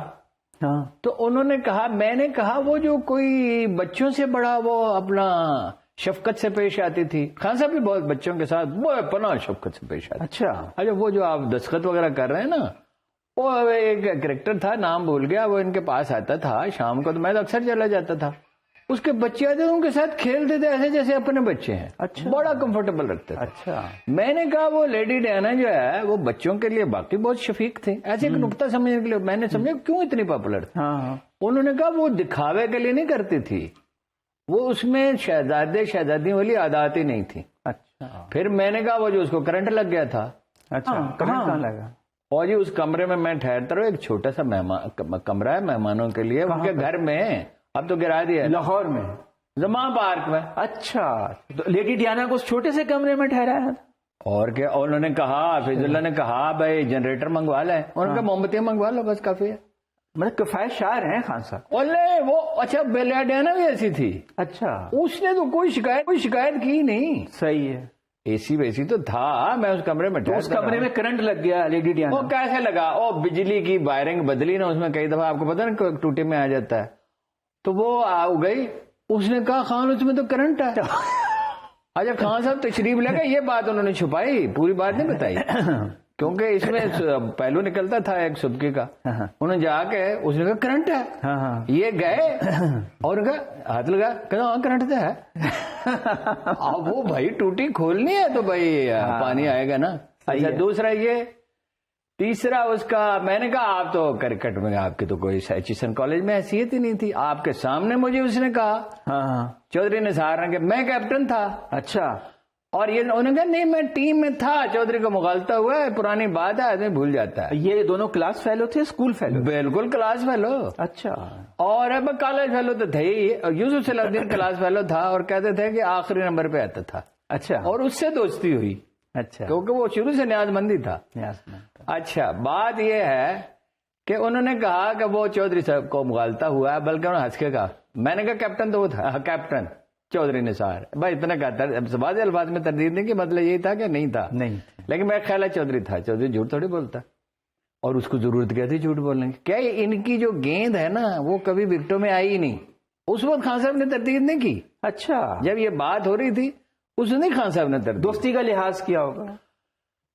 تو انہوں نے کہا, میں نے کہا وہ جو کوئی بچوں سے بڑا وہ اپنا شفقت سے پیش آتی تھی. خان صاحب بھی بہت بچوں کے ساتھ وہ پناہ شفقت سے پیش آتی. اچھا وہ جو آپ دستخط وغیرہ کر رہے ہیں نا, وہ ایک کریکٹر تھا, نام بھول گیا, وہ ان کے پاس آتا تھا شام کو, تو میں تو اکثر چلا جاتا تھا. اس کے بچے آتے ان کے ساتھ کھیلتے تھے ایسے جیسے اپنے بچے ہیں. اچھا بڑا کمفرٹیبل رکھتے تھے. اچھا میں نے کہا وہ لیڈی ڈیانا جو ہے وہ بچوں کے لیے باقی بہت شفیق تھے. ایسے ایک نقطہ سمجھنے کے لیے میں نے سمجھا کیوں اتنی پاپولر تھی. انہوں نے کہا وہ دکھاوے کے لیے نہیں کرتی تھی, وہ اس میں شہزادے شہزادیوں والی عادات ہی نہیں تھی. اچھا پھر میں نے کہا وہ جو اس کو کرنٹ لگ گیا تھا. اچھا کرنٹ کہاں لگا؟ اور جی اس کمرے میں میں ٹھہرتا رہا, ایک چھوٹا سا کمرہ ہے مہمانوں کے لیے, ان کے گھر میں, اب تو گرا دیا, لاہور میں زمان پارک میں. اچھا لیڈی ڈیانا کو اس چھوٹے سے کمرے میں ٹھہرایا تھا. اور کیا انہوں نے کہا, فیض اللہ نے کہا بھائی جنریٹر منگوا لیں, انہوں نے کہا موم بتیاں منگوا لو بس کافی ہے. مطلب کفایت شعر ہیں خان صاحب. وہ اچھا بیلا ڈیانا بھی ایسی تھی. اچھا اس نے تو کوئی شکایت کی نہیں. صحیح ہے, اے سی ویسی تو تھا, میں اس کمرے میں اس کمرے میں کرنٹ لگ گیا لیڈی ڈیانا. وہ کیسے لگا, وہ بجلی کی وائرنگ بدلی نا, اس میں کئی دفعہ آپ کو پتا نا ٹوٹے میں آ جاتا ہے. تو وہ آ گئی, اس نے کہا خان اس میں تو کرنٹ ہے. اچھا خان صاحب تشریف لے گئے, یہ بات انہوں نے چھپائی, پوری بات نہیں بتائی, کیونکہ اس میں پہلو نکلتا تھا ایک سبکی کا. انہوں نے جا کے اس نے کہا کرنٹ ہے. یہ گئے اور ہاتھ لگا, کہا ہاں کرنٹ تو ہے. اب وہ بھائی ٹوٹی کھولنی ہے تو بھائی پانی آئے گا نا. اچھا دوسرا یہ, تیسرا اس کا, میں نے کہا آپ تو کرکٹ میں آپ کی تو کوئی ایچیسن کالج میں حیثیت ہی نہیں تھی. آپ کے سامنے مجھے اس نے کہا چودھری نثار نے کہ میں کیپٹن تھا. اچھا اور یہ انہوں نے کہا نہیں میں ٹیم میں تھا, چودھری کو مغالطہ ہوا ہے, پرانی بات ہے, آدمی بھول جاتا ہے. یہ دونوں کلاس فیلو تھے, اسکول فیلو؟ بالکل کلاس فیلو. اچھا اور اب کالج فیلو تو تھے ہی. یوسف صلاح الدین کلاس فیلو تھا, اور کہتے تھے کہ آخری نمبر پہ آتا تھا. اچھا اور اس سے دوستی ہوئی. اچھا کیونکہ وہ شروع سے نیاز مندی تھا. اچھا بات یہ ہے کہ انہوں نے کہا کہ وہ چودھری صاحب کو مغالطہ ہوا ہے, بلکہ انہوں نے ہنس کے کہا. میں نے کہا کیپٹن تو وہ تھا, کیپٹن چودھری نثار. بھائی اتنا کہتا, بعض الفاظ میں تردید نہیں کہ مطلب یہی تھا کہ نہیں تھا, نہیں, لیکن میرا خیال ہے چودھری تھا. چودھری جھوٹ تھوڑی بولتا, اور اس کو ضرورت کیا تھی جھوٹ بولنے کی. کیا ان کی جو گیند ہے نا وہ کبھی وکٹوں میں آئی ہی نہیں. اس وقت خان صاحب نے تردید نہیں کی. اچھا جب یہ بات ہو رہی تھی اس نے خان صاحب نے تردید، دوستی کا لحاظ کیا ہوگا؟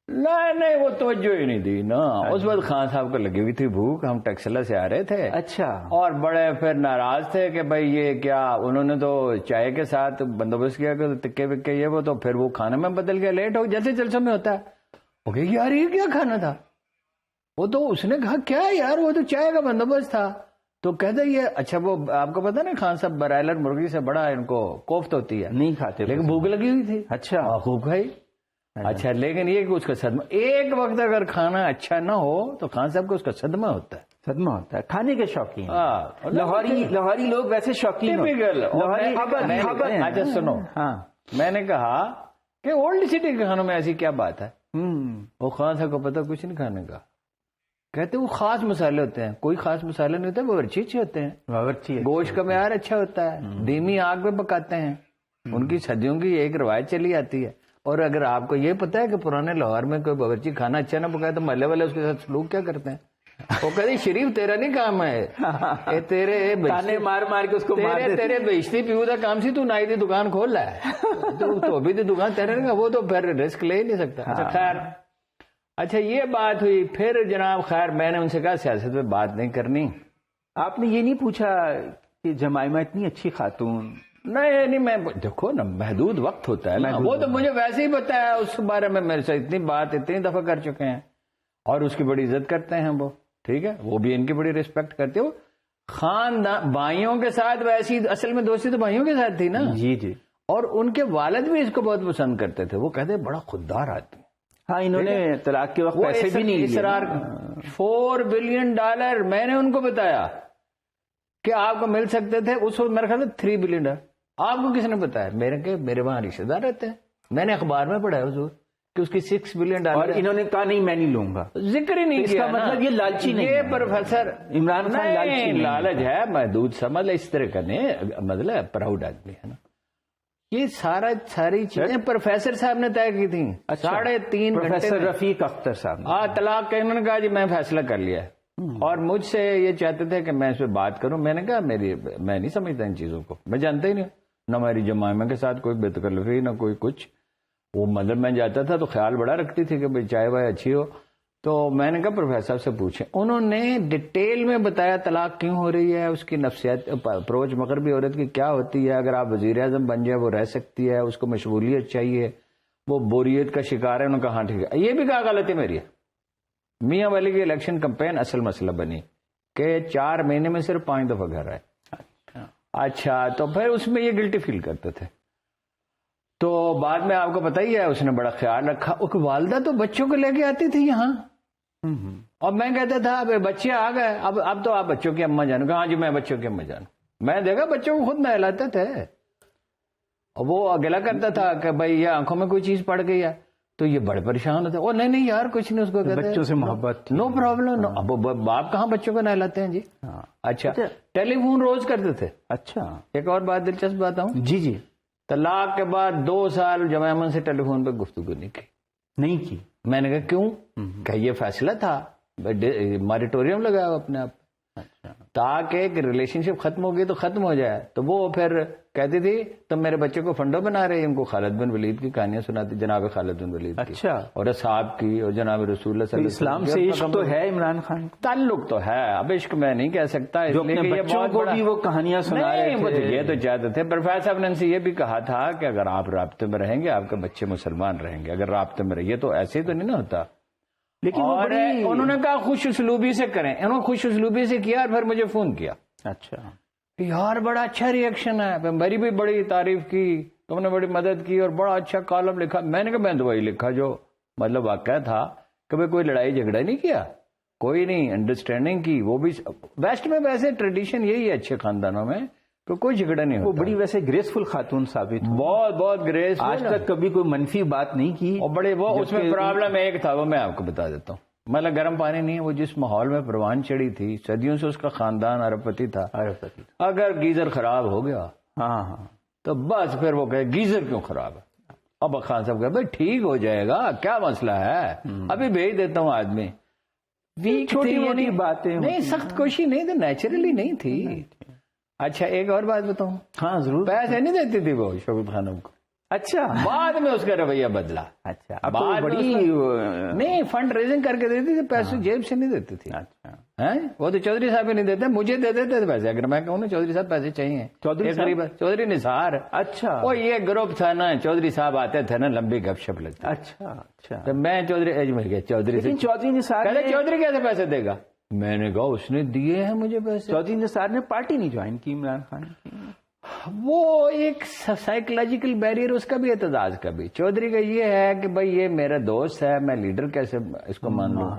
نہیں وہ توجہ ہی نہیں دی نا. اس وقت خان صاحب کو لگی ہوئی تھی بھوک، ہم ٹیکسلا سے آ رہے تھے. اچھا. اور بڑے پھر ناراض تھے کہ بھائی یہ کیا، انہوں نے تو چائے کے ساتھ بندوبست کیا کہ تکے وکے یہ وہ، تو پھر وہ کھانے میں بدل گیا، لیٹ ہو جیسے جلسوں میں ہوتا ہے. اوکے یار یہ کیا کھانا تھا؟ وہ تو اس نے کہا کیا یار وہ تو چائے کا بندوبست تھا. تو کہتے یہ اچھا وہ آپ کو پتا نا خان صاحب برائلر مرغی سے بڑا ان کو کوفت ہوتی ہے، نہیں کھاتے لیکن بھوک لگی ہوئی تھی. اچھا. خوب کھائی. اچھا لیکن یہ کہ اس کا صدمہ، ایک وقت اگر کھانا اچھا نہ ہو تو خان صاحب کو اس کا صدمہ ہوتا ہے. صدمہ ہوتا ہے. کھانے کے شوقین لاہوری لوگ ویسے شوقین. اچھا سنو، ہاں میں نے کہا کہ اولڈ سٹی کے کھانوں میں ایسی کیا بات ہے؟ وہ خان صاحب کو پتا کچھ نہیں کھانے کا. کہتے وہ خاص مسالے ہوتے ہیں. کوئی خاص مسالے نہیں ہوتے، باورچی اچھے ہوتے ہیں، باورچی گوشت کا معیار اچھا ہوتا ہے، دھیمی آگ پہ پکاتے ہیں. ان کی صدیوں کی ایک روایت چلی آتی ہے. اور اگر آپ کو یہ پتا ہے کہ پرانے لاہور میں کوئی باورچی کھانا اچھا نہ پکائے تو محلے والے اس کے ساتھ سلوک کیا کرتے ہیں؟ وہ کہتے شریف تیرا نہیں کام ہے، تیرے مار مار کے اس کو تیرے بیچتی پیو کا کام سی، تو نائی دی دکان کھول رہا ہے تو ابھی دی دکان تیرے نہیں، وہ تو پھر رسک لے ہی نہیں سکتا. اچھا خیر، اچھا یہ بات ہوئی. پھر جناب خیر میں نے ان سے کہا سیاست پہ بات نہیں کرنی. آپ نے یہ نہیں پوچھا کہ جمائمہ اتنی اچھی خاتون؟ نہیں میں دیکھو نا محدود وقت ہوتا ہے نا، وہ تو مجھے ویسے ہی پتا ہے، اس بارے میں میرے سے اتنی بات اتنی دفعہ کر چکے ہیں اور اس کی بڑی عزت کرتے ہیں وہ. ٹھیک ہے، وہ بھی ان کی بڑی ریسپیکٹ کرتے ہو. خاندان بھائیوں کے ساتھ ویسی اصل میں دوستی تو بھائیوں کے ساتھ تھی نا. جی جی. اور ان کے والد بھی اس کو بہت پسند کرتے تھے. وہ کہتے بڑا خوددار آدمی. ہاں انہوں نے طلاق کے وقت پیسے بھی نہیں اصرار. $4 بلین میں نے ان کو بتایا کہ آپ کو مل سکتے تھے. اس وقت میرے خیال میں $3 بلین. آپ کو کس نے بتایا؟ میرے وہاں رشتے دار رہتے ہیں. میں نے اخبار میں پڑھا ہے حضور کہ اس کی $6 بلین. اور انہوں نے کہا نہیں میں نہیں لوں گا. ذکر ہی نہیں کیا. مطلب یہ لالچی نہیں. یہ پروفیسر عمران خان لالچی لالچ ہے محدود سمجھ اس طرح کا نہیں، مطلب پراؤڈ آدمی ہے نا. یہ ساری چیزیں پروفیسر صاحب نے طے کی تھیں. 3.5 پروفیسر رفیق اختر صاحب طلاق کے انہوں نے کہا جی میں فیصلہ کر لیا ہے. اور مجھ سے یہ چاہتے تھے کہ میں اس پہ بات کروں. میں نے کہا میں نہیں سمجھتا ان چیزوں کو، میں جانتا ہی نہیں، نہ ہماری جمائمہ کے ساتھ کوئی بے تکلفی نہ کوئی کچھ. وہ مطلب میں جاتا تھا تو خیال بڑا رکھتی تھی کہ بھائی چائے وائے اچھی ہو. تو میں نے کہا پروفیسر سے پوچھیں. انہوں نے ڈیٹیل میں بتایا طلاق کیوں ہو رہی ہے، اس کی نفسیات اپروچ مغربی عورت کی کیا ہوتی ہے، اگر آپ وزیر اعظم بن جائے وہ رہ سکتی ہے، اس کو مشغولیت چاہیے، وہ بوریت کا شکار ہے. انہوں نے کہا ہاں ٹھیک ہے. یہ بھی کہا غلطی میری ہے. میاں والی کی الیکشن کمپین اصل مسئلہ بنی کہ 4 مہینے میں صرف 5 دفعہ گھر آئے. اچھا تو پھر اس میں یہ گلٹی فیل کرتے تھے. تو بعد میں آپ کو پتہ ہی ہے اس نے بڑا خیال رکھا. والدہ تو بچوں کو لے کے آتی تھی یہاں، اور میں کہتا تھا بچے آ گئے اب تو آپ بچوں کی اماں جانو. ہاں جی میں بچوں کی اماں جانو. میں دیکھا بچوں کو خود نہلاتے تھے. اور وہ گلا کرتا تھا کہ بھائی یہ آنکھوں میں کوئی چیز پڑ گئی ہے تو یہ بڑے پریشان ہوتے. نہیں یار کچھ نہیں. اس کو کہتے بچوں سے محبت، نو پرابلم. اب باپ کہاں بچوں کو نہلاتے ہیں جی. اچھا ٹیلی فون روز کرتے تھے. اچھا ایک اور بات دلچسپ بتاؤں. جی جی. طلاق کے بعد 2 سال جمائمہ سے ٹیلی فون پہ گفتگو نہیں کی. میں نے کہا کیوں؟ کہ یہ فیصلہ تھا ماریٹوریم لگایا اپنے آپ تاکہ ایک ریلیشن شپ ختم ہو گئی تو ختم ہو جائے. تو وہ پھر کہتی تھی تم میرے بچے کو فنڈو بنا رہے. ان کو خالد بن ولید کی کہانیاں سناتی، جناب خالد بن ولید. اچھا. اور اصحاب کی اور جناب رسول اللہ صلی اللہ علیہ وسلم. اسلام سے عشق تو ہے عمران خان، تعلق تو ہے. اب عشق میں نہیں کہہ سکتا، اس لیے کہ یہ بہت بڑا بھی وہ کہانیاں سنا رہے تھے. یہ تو چاہتے تھے. پروفیسر صاحب نے ان سے یہ بھی کہا تھا کہ اگر آپ رابطے میں رہیں گے آپ کے بچے مسلمان رہیں گے. اگر رابطے میں رہیے تو ایسے ہی تو نہیں نا ہوتا. لیکن اور انہوں نے کہا خوش اسلوبی سے کریں. انہوں نے خوش اسلوبی سے کیا اور پھر مجھے فون کیا. اچھا یار بڑا اچھا ریئیکشن ہے، میری بھی بڑی تعریف کی، تم نے بڑی مدد کی اور بڑا اچھا کالم لکھا. میں نے کہا میں تو وہی لکھا جو مطلب واقعہ تھا کہ بھائی کوئی لڑائی جھگڑا نہیں کیا، کوئی نہیں، انڈرسٹینڈنگ کی. وہ بھی ویسٹ میں ویسے ٹریڈیشن یہی ہے اچھے خاندانوں میں کہ کوئی جھگڑا نہیں ہوتا. وہ بڑی ویسے گریسفل خاتون ثابت، بہت گریس. آج تک کبھی کوئی منفی بات نہیں کی. اور بڑے وہ اس میں پرابلم ایک تھا، وہ میں آپ کو بتا دیتا ہوں. مطلب گرم پانی نہیں ہے. وہ جس ماحول میں پروان چڑھی تھی، صدیوں سے اس کا خاندان ارب پتی تھا. اگر گیزر خراب ہو گیا تو بس پھر وہ کہے گیزر کیوں خراب ہے. اب خان صاحب کہے بھائی ٹھیک ہو جائے گا، کیا مسئلہ ہے، ابھی بھیج دیتا ہوں آدمی. چھوٹی موٹی باتیں نہیں، سخت کوشی نہیں تھی، نیچرلی نہیں تھی. اچھا ایک اور بات بتاؤں. ہاں ضرور. پیسے نہیں دیتی تھی وہ شوکت خانم کو. اچھا بعد میں اس کا رویہ بدلا. اچھا اب تو بعد میں بڑی نہیں فنڈ ریزنگ کر کے دیتی تھی, پیسے جیب سے نہیں دیتی تھی. اچھا وہ تو چودھری صاحب ہی نہیں دیتے, مجھے دے دیتے تھے پیسے. اگر میں کہوں نا چودھری صاحب پیسے چاہیے, چودھری نثار, اچھا وہ یہ گروپ تھا نا, چودھری صاحب آتے تھے نا, لمبی گپ شپ لگتی. اچھا اچھا تو میں چودھری مل گیا چودھری سے, چودھری نثار کہتے چودھری کیسے پیسے دے گا؟ میں نے کہا اس نے دیے ہیں مجھے پیسے. چودھری نثار نے پارٹی نہیں جوائن کی عمران خان کی. وہ ایک سائیکولوجیکل بیریئر اس کا بھی, اعتزاز کا بھی. چودھری کا یہ ہے کہ بھائی یہ میرا دوست ہے, میں لیڈر کیسے اس کو مان لوں.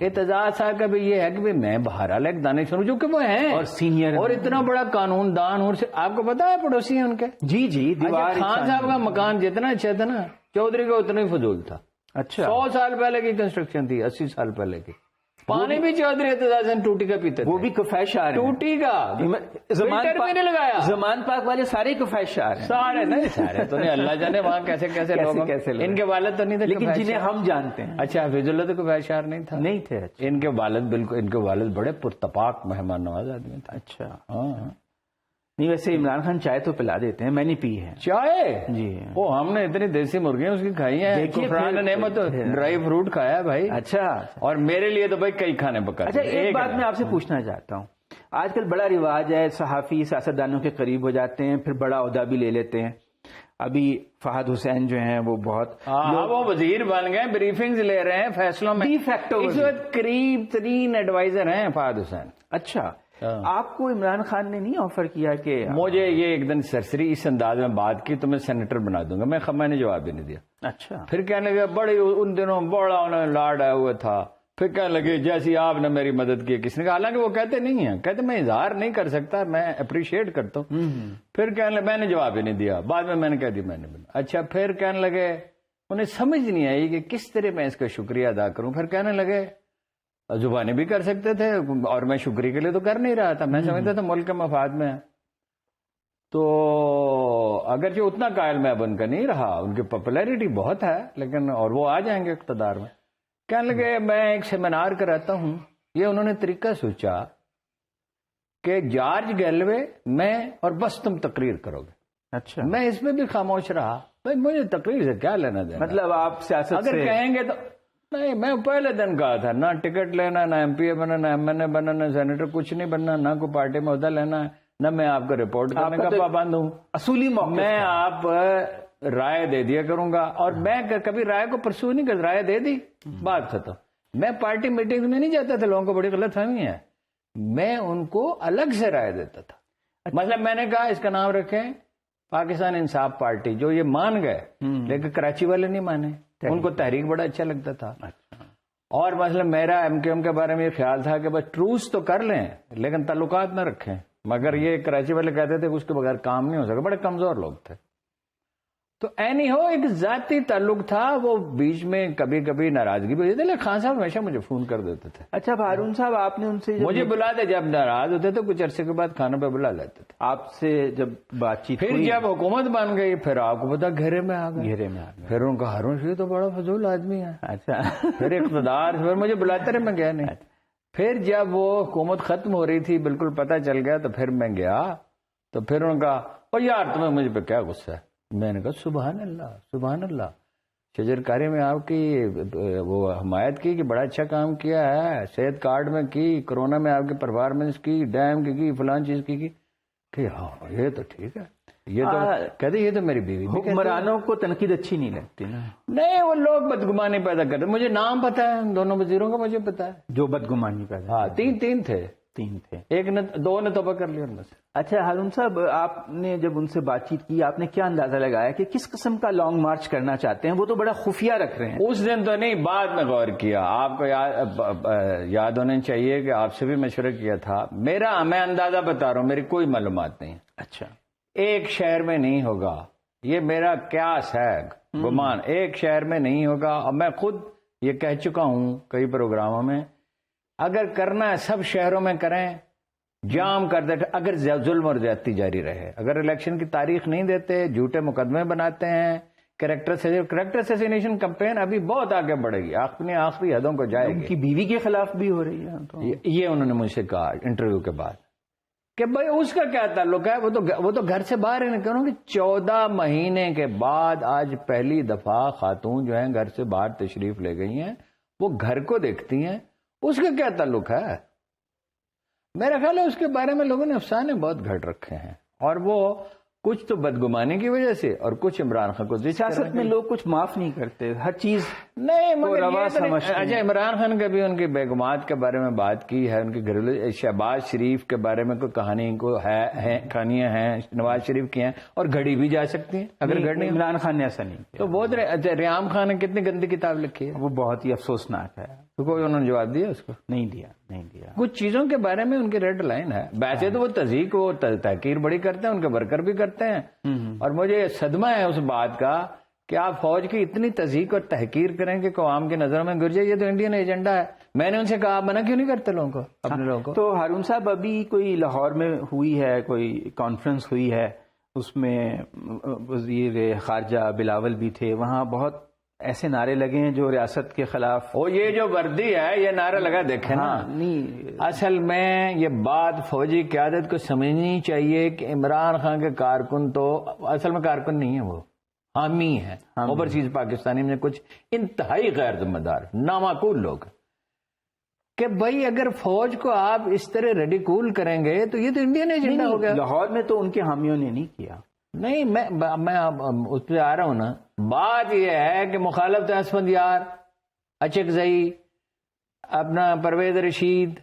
اعتزاز صاحب کا بھی یہ ہے کہ بھائی میں بہرحال ایک دانشور جو کہ وہ ہیں اور سینئر اور اتنا بڑا قانون دان. اور آپ کو پتا ہے پڑوسی ہیں ان کے؟ جی جی خان صاحب کا مکان جتنا اچھا تھا نا, چودھری کا اتنا ہی فضول تھا. اچھا 100 سال پہلے کی کنسٹرکشن تھی, 80 سال پہلے کی. پانی بھی چودھری اعتزاز ٹوٹی کا پیتے تھے, وہ بھی کفیشار ہیں. ٹوٹی کا فلٹر بھی نہیں لگایا. زمان پاک والے سارے کفیشار ہیں. سارے نہیں سارے تو نہیں, اللہ جانے وہاں کیسے کیسے لوگ, ان کے والد تو نہیں تھے لیکن جنہیں ہم جانتے ہیں. اچھا حفیظ اللہ تو کفیشار نہیں تھا, نہیں تھے. ان کے والد بالکل, ان کے والد بڑے پرتپاک مہمان نواز آدمی تھا. اچھا ہاں نہیں, ویسے عمران خان چائے تو پلا دیتے ہیں, میں نے پی ہے چائے. جی وہ ہم نے اتنی دیسی مرغیاں اس کی کھائی ہیں, قرآن نعمت ڈرائی فروٹ کھایا بھائی. اچھا اور میرے لیے تو بھائی کئی کھانے پکا. اچھا ایک بات میں آپ سے پوچھنا چاہتا ہوں, آج کل بڑا رواج ہے صحافی سیاستدانوں کے قریب ہو جاتے ہیں, پھر بڑا عہدہ بھی لے لیتے ہیں. ابھی فہد حسین جو ہیں وہ بہت وہ وزیر بن گئے, بریفنگز لے رہے ہیں فیصلوں میں, ڈی فیکٹو اس وقت قریب ترین ایڈوائزر ہیں فہد حسین. اچھا آپ کو عمران خان نے نہیں آفر کیا کہ مجھے یہ ایک دن سرسری اس انداز میں بات کی تو میں سینیٹر بنا دوں گا, میں نے جواب بھی نہیں دیا. اچھا پھر کہنے لگے بڑے ان دنوں بڑا انہوں نے لاڈ آیا ہوا تھا, پھر کہنے لگے جیسی آپ نے میری مدد کی کس نے کہا, حالانکہ وہ کہتے نہیں ہیں, کہتے میں اظہار نہیں کر سکتا, میں اپریشیٹ کرتا ہوں. پھر کہنے لگے میں نے جواب ہی نہیں دیا, بعد میں نے کہہ دی میں نے. اچھا پھر کہنے لگے انہیں سمجھ نہیں آئی کہ کس طرح میں اس کا شکریہ ادا کروں. پھر کہنے لگے زبانیں بھی کر سکتے تھے اور میں شکریہ کے لیے تو کر نہیں رہا تھا, میں سمجھتا تھا ملک کے مفاد میں. تو اگرچہ اتنا قائل میں اب ان کا نہیں رہا, ان کی پاپولیرٹی بہت ہے لیکن, اور وہ آ جائیں گے اقتدار میں. کہنے لگے میں ایک سیمینار کراتا ہوں. یہ انہوں نے طریقہ سوچا کہ جارج گیلوے میں اور بس تم تقریر کرو گے. اچھا میں اس میں بھی خاموش رہا, بھائی مجھے تقریر سے کیا لینا دینا. مطلب آپ سیاست اگر کہیں گے تو نہیں, میں پہلے دن کہا تھا نہ ٹکٹ لینا, نہ ایم پی اے بننا, نہ ایم این اے بننا, نہ سینیٹر, کچھ نہیں بننا, نہ کوئی پارٹی میں عہدہ لینا ہے, نہ میں آپ کو رپورٹ کرنے کا پابند ہوں. اصولی موقع میں آپ رائے دے دیا کروں گا, اور میں کبھی رائے کو پرسو نہیں کر, رائے دے دی بات ختم. میں پارٹی میٹنگ میں نہیں جاتا تھا, لوگوں کو بڑی غلط فہمی ہے, میں ان کو الگ سے رائے دیتا تھا. مطلب میں نے کہا اس کا نام رکھیں پاکستان انصاف پارٹی, جو یہ مان گئے لیکن کراچی والے نہیں مانے, ان کو تحریک بڑا اچھا لگتا تھا. اور مثلا میرا ایم کیو ایم کے بارے میں یہ خیال تھا کہ بس ٹروس تو کر لیں لیکن تعلقات نہ رکھیں, مگر یہ کراچی والے کہتے تھے کہ اس کے بغیر کام نہیں ہو سکا, بڑے کمزور لوگ تھے. تو اینی ہو ایک ذاتی تعلق تھا, وہ بیچ میں کبھی کبھی ناراضگی بھی ہوتی تھی, لیکن خان صاحب ہمیشہ مجھے فون کر دیتے تھے. اچھا ہارون صاحب, آپ نے ان سے مجھے بلاتے, جب ناراض ہوتے تو کچھ عرصے کے بعد کھانے پہ بلا لیتے تھے. آپ سے جب بات چیت پھر جب حکومت بن گئی پھر آپ کو پتا گھیرے میں آ گئے, پھر ان کا ہارون شریف تو بڑا فضول آدمی ہے. اچھا پھر اقتدار, پھر مجھے بلاتے رہے, میں گیا نہیں. پھر جب وہ حکومت ختم ہو رہی تھی بالکل پتہ چل گیا تو پھر میں گیا, تو پھر ان کا اور یار تمہیں مجھے پہ کیا غصہ ہے. میں نے کہا سبحان اللہ سبحان اللہ, شجرکاری میں آپ کی وہ حمایت کی کہ بڑا اچھا کام کیا ہے, صحت کارڈ میں کی, کورونا میں آپ کی پرفارمنس کی, ڈیم کی فلان چیز کی کہ ہاں یہ تو ٹھیک ہے. یہ تو کہتے یہ تو میری بیوی. حکمرانوں کو تنقید اچھی نہیں لگتی نا. نہیں, وہ لوگ بدگمانی پیدا کرتے. مجھے نام پتا ہے دونوں وزیروں کا, مجھے پتا ہے جو بدگمانی پیدا. ہاں تین تھے, ایک نے دو نے توبہ کر لیا ان میں سے. اچھا ہارون صاحب, آپ نے جب ان سے بات چیت کی آپ نے کیا اندازہ لگایا کہ کس قسم کا لانگ مارچ کرنا چاہتے ہیں؟ وہ تو بڑا خفیہ رکھ رہے ہیں. اس دن تو نہیں, بعد میں غور کیا. آپ کو یاد ہونا چاہیے کہ آپ سے بھی مشورہ کیا تھا. میں اندازہ بتا رہا ہوں, میری کوئی معلومات نہیں. اچھا ایک شہر میں نہیں ہوگا, یہ میرا قیاس ہے, گمان, ایک شہر میں نہیں ہوگا. اور میں خود یہ کہہ چکا ہوں کئی پروگراموں میں, اگر کرنا ہے سب شہروں میں کریں, جام کر دیتے. اگر ظلم اور زیادتی جاری رہے, اگر الیکشن کی تاریخ نہیں دیتے, جھوٹے مقدمے بناتے ہیں, کریکٹر اسیسینیشن کمپین ابھی بہت آگے بڑھے گی, اپنی آخری حدوں کو جائے گی. ان کی بیوی کے خلاف بھی ہو رہی ہے. یہ انہوں نے مجھ سے کہا انٹرویو کے بعد. کہ بھائی اس کا کیا تعلق ہے، وہ تو گھر سے باہر ہی نکلوں گی. 14 مہینے کے بعد آج پہلی دفعہ خاتون جو ہیں گھر سے باہر تشریف لے گئی ہیں، وہ گھر کو دیکھتی ہیں، اس کا کیا تعلق ہے؟ میرا خیال ہے اس کے بارے میں لوگوں نے افسانے بہت گھڑ رکھے ہیں، اور وہ کچھ تو بدگمانی کی وجہ سے اور کچھ عمران خان کو. سیاست میں لوگ کچھ معاف نہیں کرتے، ہر چیز نہیں مگر روا سمجھتے ہیں. اچھا، عمران خان کا بھی ان کی بیگمات کے بارے میں بات کی ہے، ان کے گھریلو. شہباز شریف کے بارے میں کوئی کہانیاں ہیں نواز شریف کی ہیں، اور گھڑی بھی جا سکتی ہیں اگر گھڑنی. عمران خان نے ایسا نہیں کیا. تو بہت ریام خان نے کتنی گندی کتاب لکھی ہے، وہ بہت ہی افسوسناک ہے. تو کوئی انہوں نے جواب دیا اس کو؟ نہیں دیا. کچھ چیزوں کے بارے میں ان کی ریڈ لائن ہے. ویسے تو وہ تذیق وہ تحقیر بڑی کرتے ہیں، ان کے ورکر بھی کرتے ہیں، اور مجھے صدمہ ہے اس بات کا کہ آپ فوج کی اتنی تذیق اور تحقیر کریں کہ عوام کی نظروں میں گر جائے. یہ تو انڈین ایجنڈا ہے. میں نے ان سے کہا منع کیوں نہیں کرتے لوگوں کو، اپنے لوگوں کو. تو ہارون صاحب ابھی کوئی لاہور میں ہوئی ہے، کوئی کانفرنس ہوئی ہے، اس میں وزیر خارجہ بلاول بھی تھے، وہاں بہت ایسے نعرے لگے ہیں جو ریاست کے خلاف. یہ جو وردی ہے یہ نعرہ لگا دیکھیں نا. نہیں، اصل میں یہ بات فوجی قیادت کو سمجھنی چاہیے کہ عمران خان کے کارکن تو اصل میں کارکن نہیں ہے، وہ حامی ہے. اوورسیز پاکستانی میں کچھ انتہائی غیر ذمہ دار نامعقول لوگ، کہ بھائی اگر فوج کو آپ اس طرح ریڈیکول کریں گے تو یہ تو انڈین ایجنڈا ہو گیا. لاہور میں تو ان کے حامیوں نے نہیں کیا. نہیں، میں اس پہ آ رہا ہوں نا. بات یہ ہے کہ مخالف اسفندیار، اچک زئی، اپنا پرویز رشید،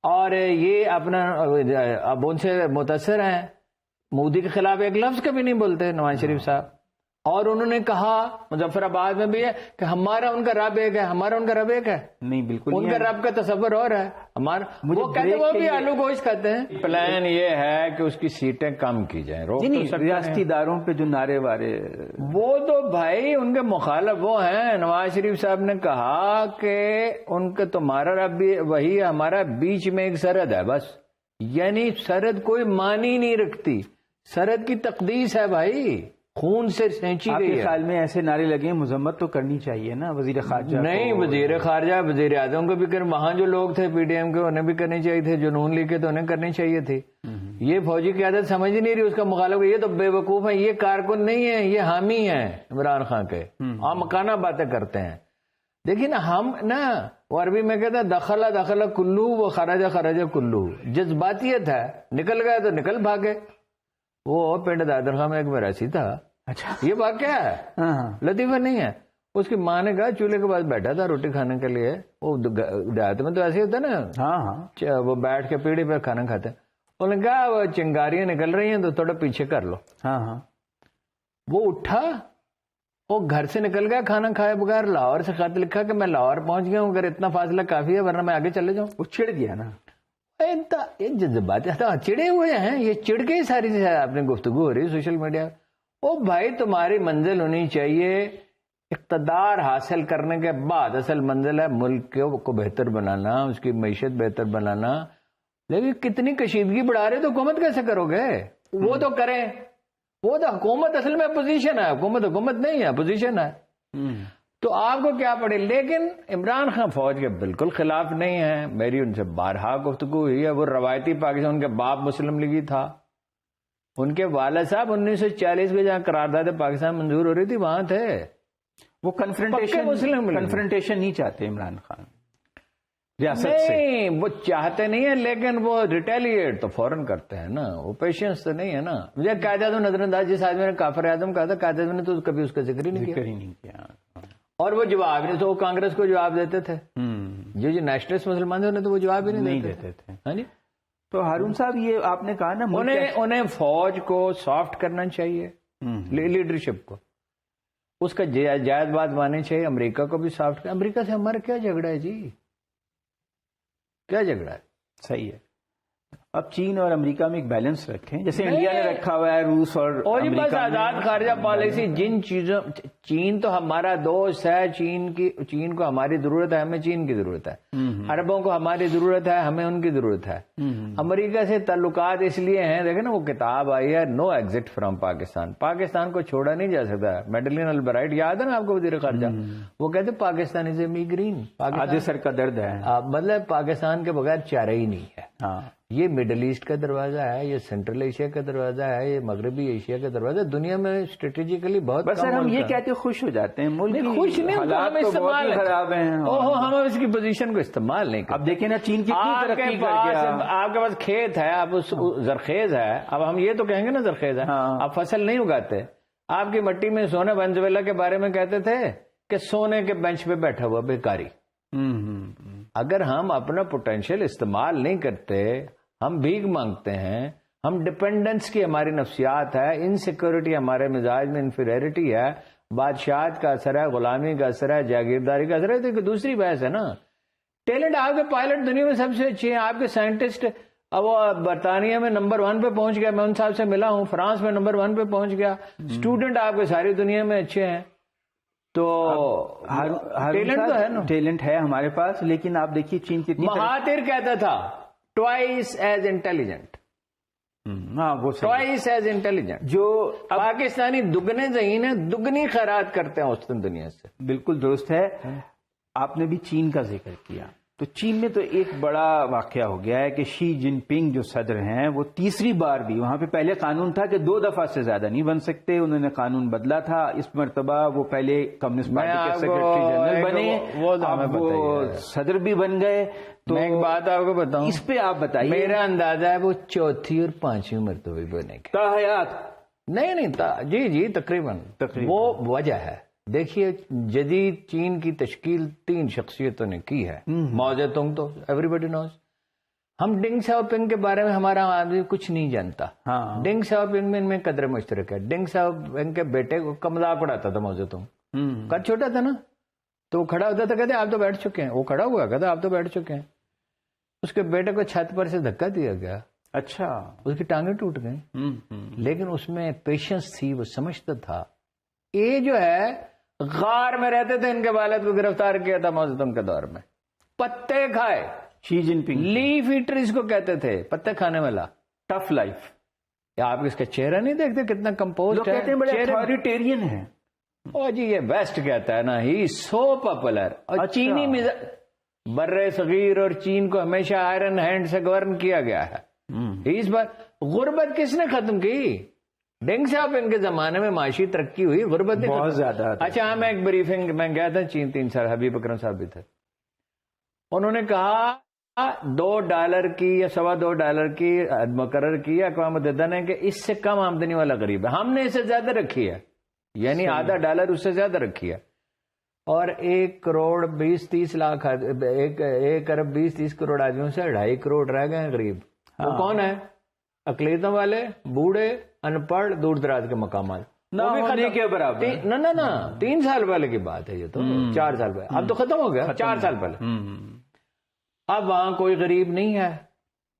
اور یہ اپنا اب ان سے متاثر ہیں، مودی کے خلاف ایک لفظ کبھی نہیں بولتے نواز شریف صاحب. اور انہوں نے کہا مظفر آباد میں بھی ہے کہ ہمارا ان کا رب ایک ہے، ہمارا ان کا رب ایک ہے. نہیں، بالکل ان کا رب کا تصور اور ہے ہمارا. وہ کہتے ہیں وہ بھی آلو گوشت کھاتے ہیں. پلان یہ ہے کہ اس کی سیٹیں کم کی جائیں. ریاستی اداروں پہ جو نعرے وارے، وہ تو بھائی ان کے مخالف وہ ہیں. نواز شریف صاحب نے کہا کہ ان کا تمہارا رب بھی وہی ہے، ہمارا بیچ میں ایک سرحد ہے بس. یعنی سرحد کوئی معنی نہیں رکھتی، سرحد کی تقدیس ہے بھائی، خون سے سینچی گئی ہے. آپ کے خیال میں ایسے نعرے لگے، مذمت تو کرنی چاہیے نا وزیر خارجہ. نہیں، وزیر خارجہ وزیر اعظم کو بھی وہاں جو لوگ تھے پی ڈی ایم کے انہیں بھی کرنی چاہیے تھے، جو نون لیگ کے تو انہیں کرنی چاہیے تھی. یہ فوجی قیادت سمجھ ہی نہیں رہی اس کا مخالف. یہ تو بے وقوف ہیں، یہ کارکن نہیں ہیں، یہ حامی ہیں عمران خان کے. ہم مکانہ باتیں کرتے ہیں. دیکھیں نا، ہم نا وہ عربی میں کہتے ہیں دخل کلو و خرج کلو. جذباتیت ہے، نکل گئے تو نکل بھاگے. وہ پنڈ دادر خان میں ایک مراسی تھا. اچھا، یہ واقعہ ہے، لطیفہ نہیں ہے. اس کی ماں نے کہا چولہے کے پاس بیٹھا تھا روٹی کھانے کے لیے. وہ دیہات میں تو ایسے ہوتا ہے نا، وہ بیٹھ کے پیڑھی پہ کھانا کھاتے ہیں. انہوں نے کہا وہ چنگاریاں نکل رہی ہیں تو تھوڑا پیچھے کر لو. وہ اٹھا، وہ گھر سے نکل گیا کھانا کھائے بغیر. لاہور سے خط لکھا کہ میں لاہور پہنچ گیا ہوں، اگر اتنا فاصلہ کافی ہے ورنہ میں آگے چلے جاؤں. وہ چڑ گیا نا. یہ جذبات چڑے ہوئے ہیں، یہ چڑ کے ہی ساری آپ نے گفتگو ہو رہی سوشل میڈیا. او بھائی، تمہاری منزل ہونی چاہیے اقتدار حاصل کرنے کے بعد. اصل منزل ہے ملک کو بہتر بنانا، اس کی معیشت بہتر بنانا. لیکن کتنی کشیدگی بڑھا رہے تو حکومت کیسے کرو گے؟ وہ تو کریں. وہ تو حکومت اصل میں اپوزیشن ہے، حکومت نہیں ہے، اپوزیشن ہے. تو آپ کو کیا پڑے. لیکن عمران خان فوج کے بالکل خلاف نہیں ہے. میری ان سے بارہا گفتگو ہوئی ہے. وہ روایتی پاکستان، ان کے باپ مسلم لیگی تھا، ان کے والد صاحب 1940 میں جہاں قرارداد پاکستان منظور ہو رہی تھی وہاں تھے. وہ کنفرنٹیشن نہیں چاہتے عمران خان ریاست سے. نہیں، وہ چاہتے نہیں ہیں، لیکن وہ ریٹیلیٹ تو فوراً کرتے ہیں نا. وہ پیشنس تو نہیں ہے نا. مجھے قائد اعظم نظر انداز جس آدمی نے کافر اعظم کہا تھا، قائد اعظم نے تو کبھی اس کا ذکر ہی نہیں کیا. اور وہ جواب نہیں تو وہ کانگریس کو جواب دیتے تھے. جو نیشنلسٹ مسلمان تھے انہیں تو وہ جواب ہی نہیں دیتے تھے. ہاں جی. تو ہارون صاحب، یہ آپ نے کہا نا انہیں فوج کو سافٹ کرنا چاہیے، لیڈرشپ کو اس کا جائز بات ماننی چاہیے. امریکہ کو بھی سافٹ کرنا. امریکہ سے ہمارا کیا جھگڑا ہے جی؟ کیا جھگڑا ہے؟ صحیح ہے. اب چین اور امریکہ میں ایک بیلنس رکھیں جیسے انڈیا نے رکھا ہوا ہے، روس اور بس آزاد خارجہ پالیسی. جن چیزوں، چین تو ہمارا دوست ہے، چین کو ہماری ضرورت ہے، ہمیں چین کی ضرورت ہے. عربوں کو ہماری ضرورت ہے، ہمیں ان کی ضرورت ہے. امریکہ سے تعلقات اس لیے ہیں، دیکھیں نا وہ کتاب آئی ہے نو ایگزٹ فرام پاکستان. پاکستان کو چھوڑا نہیں جا سکتا. میڈلین البرائٹ یاد ہے نا آپ کو، وزیر خارجہ، وہ کہتے پاکستان از اے میگرین. آدھے سر کا درد ہے، مطلب پاکستان کے بغیر چارہ ہی نہیں ہے. ہاں یہ مڈل ایسٹ کا دروازہ ہے، یہ سینٹرل ایشیا کا دروازہ ہے، یہ مغربی ایشیا کا دروازہ ہے، دنیا میں اسٹریٹجیکلی بہت بس ہم یہ کہتے خوش ہو جاتے ہیں، ملک خوش نہیں، حالات تو بہت ہی خراب ہیں، ہم اس کی پوزیشن کو استعمال نہیں کرتے۔ اب دیکھیں نا چین کتنی ترقی کر گیا، آپ کے پاس کھیت ہے، آپ زرخیز ہے، اب ہم یہ تو کہیں گے نا زرخیز ہے، آپ فصل نہیں اگاتے، آپ کی مٹی میں سونے، وینزویلا کے بارے میں کہتے تھے کہ سونے کے بینچ پہ بیٹھا ہوا بیکاری۔ اگر ہم اپنا پوٹینشیل استعمال نہیں کرتے، ہم بھیک مانگتے ہیں، ہم ڈپینڈنس کی ہماری نفسیات ہے، انسیکیورٹی ہمارے مزاج میں، انفیریٹی ہے، بادشاہت کا اثر ہے، غلامی کا اثر ہے، جاگیرداری کا اثر ہے، تو دوسری بحث ہے نا۔ ٹیلنٹ، آپ کے پائلٹ دنیا میں سب سے اچھے ہیں، آپ کے سائنٹسٹ، اب وہ برطانیہ میں نمبر 1 پہ پہنچ گیا، میں ان صاحب سے ملا ہوں، فرانس میں نمبر 1 پہ پہنچ گیا، اسٹوڈنٹ آپ کے ساری دنیا میں اچھے ہیں، تو ٹیلنٹ تو ہے نا، ٹیلنٹ ہے ہمارے پاس، لیکن آپ دیکھیے چین کتنی مہاتیر کہتا تھا ٹوائس ایز انٹیلیجنٹ، وہ ٹوائس ایز انٹیلیجنٹ، جو پاکستانی دگنے ذہین ہیں، دگنی خیرات کرتے ہیں اس دنیا سے۔ بالکل درست ہے۔ آپ نے بھی چین کا ذکر کیا، تو چین میں تو ایک بڑا واقعہ ہو گیا ہے کہ شی جن پنگ جو صدر ہیں وہ تیسری بار بھی، وہاں پہ پہلے قانون تھا کہ 2 دفعہ سے زیادہ نہیں بن سکتے، انہوں نے قانون بدلا تھا، اس مرتبہ وہ پہلے کمیونسٹ پارٹی کے سیکرٹری جنرل بنے، اب وہ صدر بھی بن گئے۔ تو میں ایک بات آپ کو بتاؤں، اس پہ آپ بتائیے۔ میرا اندازہ ہے وہ 4تھی اور 5ویں مرتبہ بنے گے تاحیات، نہیں جی تقریباً وہ وجہ ہے۔ دیکھیے جدید چین کی تشکیل 3 شخصیتوں نے کی ہے، ماؤ زے تونگ تو ایوری بڈی نوز، ہم ڈنگ سیاؤ پنگ کے بارے میں ہمارا آدمی کچھ نہیں جانتا، ڈنگ سیاؤ پنگ میں ان میں قدر مشترک ہے۔ ڈنگ سیاؤ پنگ کے بیٹے کا مذاق اڑاتا تھا ماؤ زے تونگ، قد چھوٹا تھا نا، تو وہ کھڑا ہوتا تھا، کہتے آپ تو بیٹھ چکے ہیں، وہ کھڑا ہوا کہتا آپ تو بیٹھ چکے ہیں، اس کے بیٹے کو چھت پر سے دھکا دیا گیا، اچھا، اس کی ٹانگیں ٹوٹ گئیں، لیکن اس میں پیشنس تھی، وہ سمجھتا تھا۔ یہ جو ہے غار میں رہتے تھے، ان کے والد کو گرفتار کیا تھا ماؤ زے تونگ کے دور میں، پتے کھائے، شی جن پنگ لیف ایٹر اس کو کہتے تھے، پتے کھانے والا، ٹف لائف۔ یا آپ اس کا چہرہ نہیں دیکھتے کتنا کمپوزڈ ہے، کہتے ہیں بڑے اتھارٹیرین ہے۔ او جی یہ ویسٹ کہتا ہے نا، ہی سو پاپولر، اور چینی بر صغیر اور چین کو ہمیشہ آئرن ہینڈ سے گورن کیا گیا ہے۔ اس بار غربت کس نے ختم کی؟ ڈنگ سیاؤپنگ کے زمانے میں معاشی ترقی ہوئی، غربت نے بہت زیادہ۔ اچھا میں ایک بریفنگ میں گیا تھا چین 3 سال، حبیب اکرم صاحب بھی تھے، انہوں نے کہا $2 کی یا $2.25 کی مقرر کی اقوام متحدہ نے کہ اس سے کم آمدنی والا غریب ہے، ہم نے اسے زیادہ رکھی ہے، یعنی آدھا ڈالر اس سے زیادہ رکھی ہے، اور 1 کروڑ 20-30 لاکھ، 1 ارب 20-30 کروڑ آدمیوں سے 2.5 کروڑ رہ گئے ہیں غریب۔ وہ کون ہے؟ اقلیتوں والے، بوڑھے، ان پڑھ، دور دراز کے مقامات، ہونے کے برابر۔ نہ 3 سال پہلے کی بات ہے، یہ تو 4 سال پہلے، اب تو ختم ہو گیا، 4 سال پہلے۔ اب وہاں کوئی غریب نہیں ہے،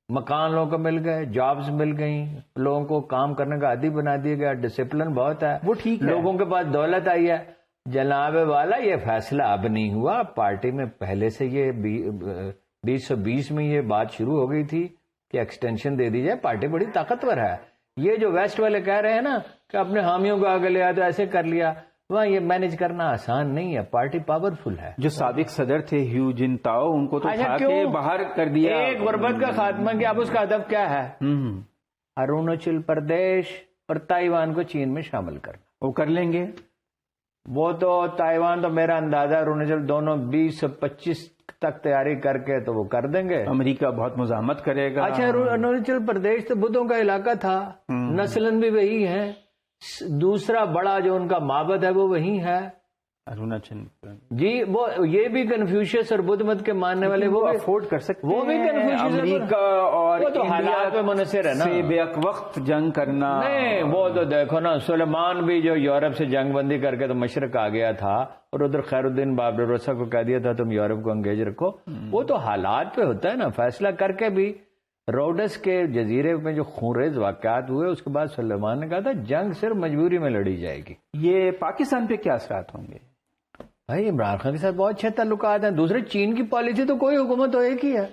مکان لوگوں کو مل گئے، جابز مل گئیں، لوگوں کو کام کرنے کا عادی بنا دیا گیا، ڈسپلن بہت ہے، وہ ٹھیک ہے، لوگوں کے پاس دولت آئی ہے۔ جناب والا یہ فیصلہ اب نہیں ہوا، پارٹی میں پہلے سے یہ 2020 میں یہ بات شروع ہو گئی تھی کہ ایکسٹینشن دے دی جائے، پارٹی بڑی طاقتور ہے۔ یہ جو ویسٹ والے کہہ رہے ہیں نا کہ اپنے حامیوں کو آگے لے آیا تو ایسے کر لیا، وہاں یہ مینج کرنا آسان نہیں ہے، پارٹی پاورفل ہے۔ جو سابق صدر تھے ہیو جن تاؤ، ان کو تو اٹھا کے باہر کر دیا، ایک غربت کا خاتمہ کیا، اب اس کا ہدف کیا ہے؟ اروناچل پردیش اور تائیوان کو چین میں شامل کرنا۔ وہ کر لیں گے، وہ تو تائیوان تو میرا اندازہ اروناچل دونوں 2025 تک تیاری کر کے تو وہ کر دیں گے، امریکہ بہت مزاحمت کرے گا۔ اچھا اروناچل پردیش تو بدھوں کا علاقہ تھا، نسلن بھی وہی ہے، دوسرا بڑا جو ان کا معبد ہے وہ وہی ہے اروناچل جی، وہ یہ بھی کنفیوشس اور بدھ مت کے ماننے والے وہ افورڈ کر سکتے وہ بھی کنفیوشس، امریکہ اور وہ تو حالات پہ منحصر ہے نا، بے وقت جنگ کرنا۔ نہیں وہ تو دیکھو نا، سلیمان بھی جو یورپ سے جنگ بندی کر کے تو مشرق آ گیا تھا، اور ادھر خیر الدین بابر کو کہہ دیا تھا تم یورپ کو انگیج رکھو۔ وہ تو حالات پہ ہوتا ہے نا، فیصلہ کر کے بھی۔ روڈس کے جزیرے میں جو خونریز واقعات ہوئے اس کے بعد سلیمان نے کہا تھا جنگ صرف مجبوری میں لڑی جائے گی۔ یہ پاکستان پہ کیا اثرات ہوں گے؟ بھائی عمران خان کے ساتھ بہت اچھے تعلقات ہیں، دوسرے چین کی پالیسی تو کوئی حکومت تو ایک ہی ہے۔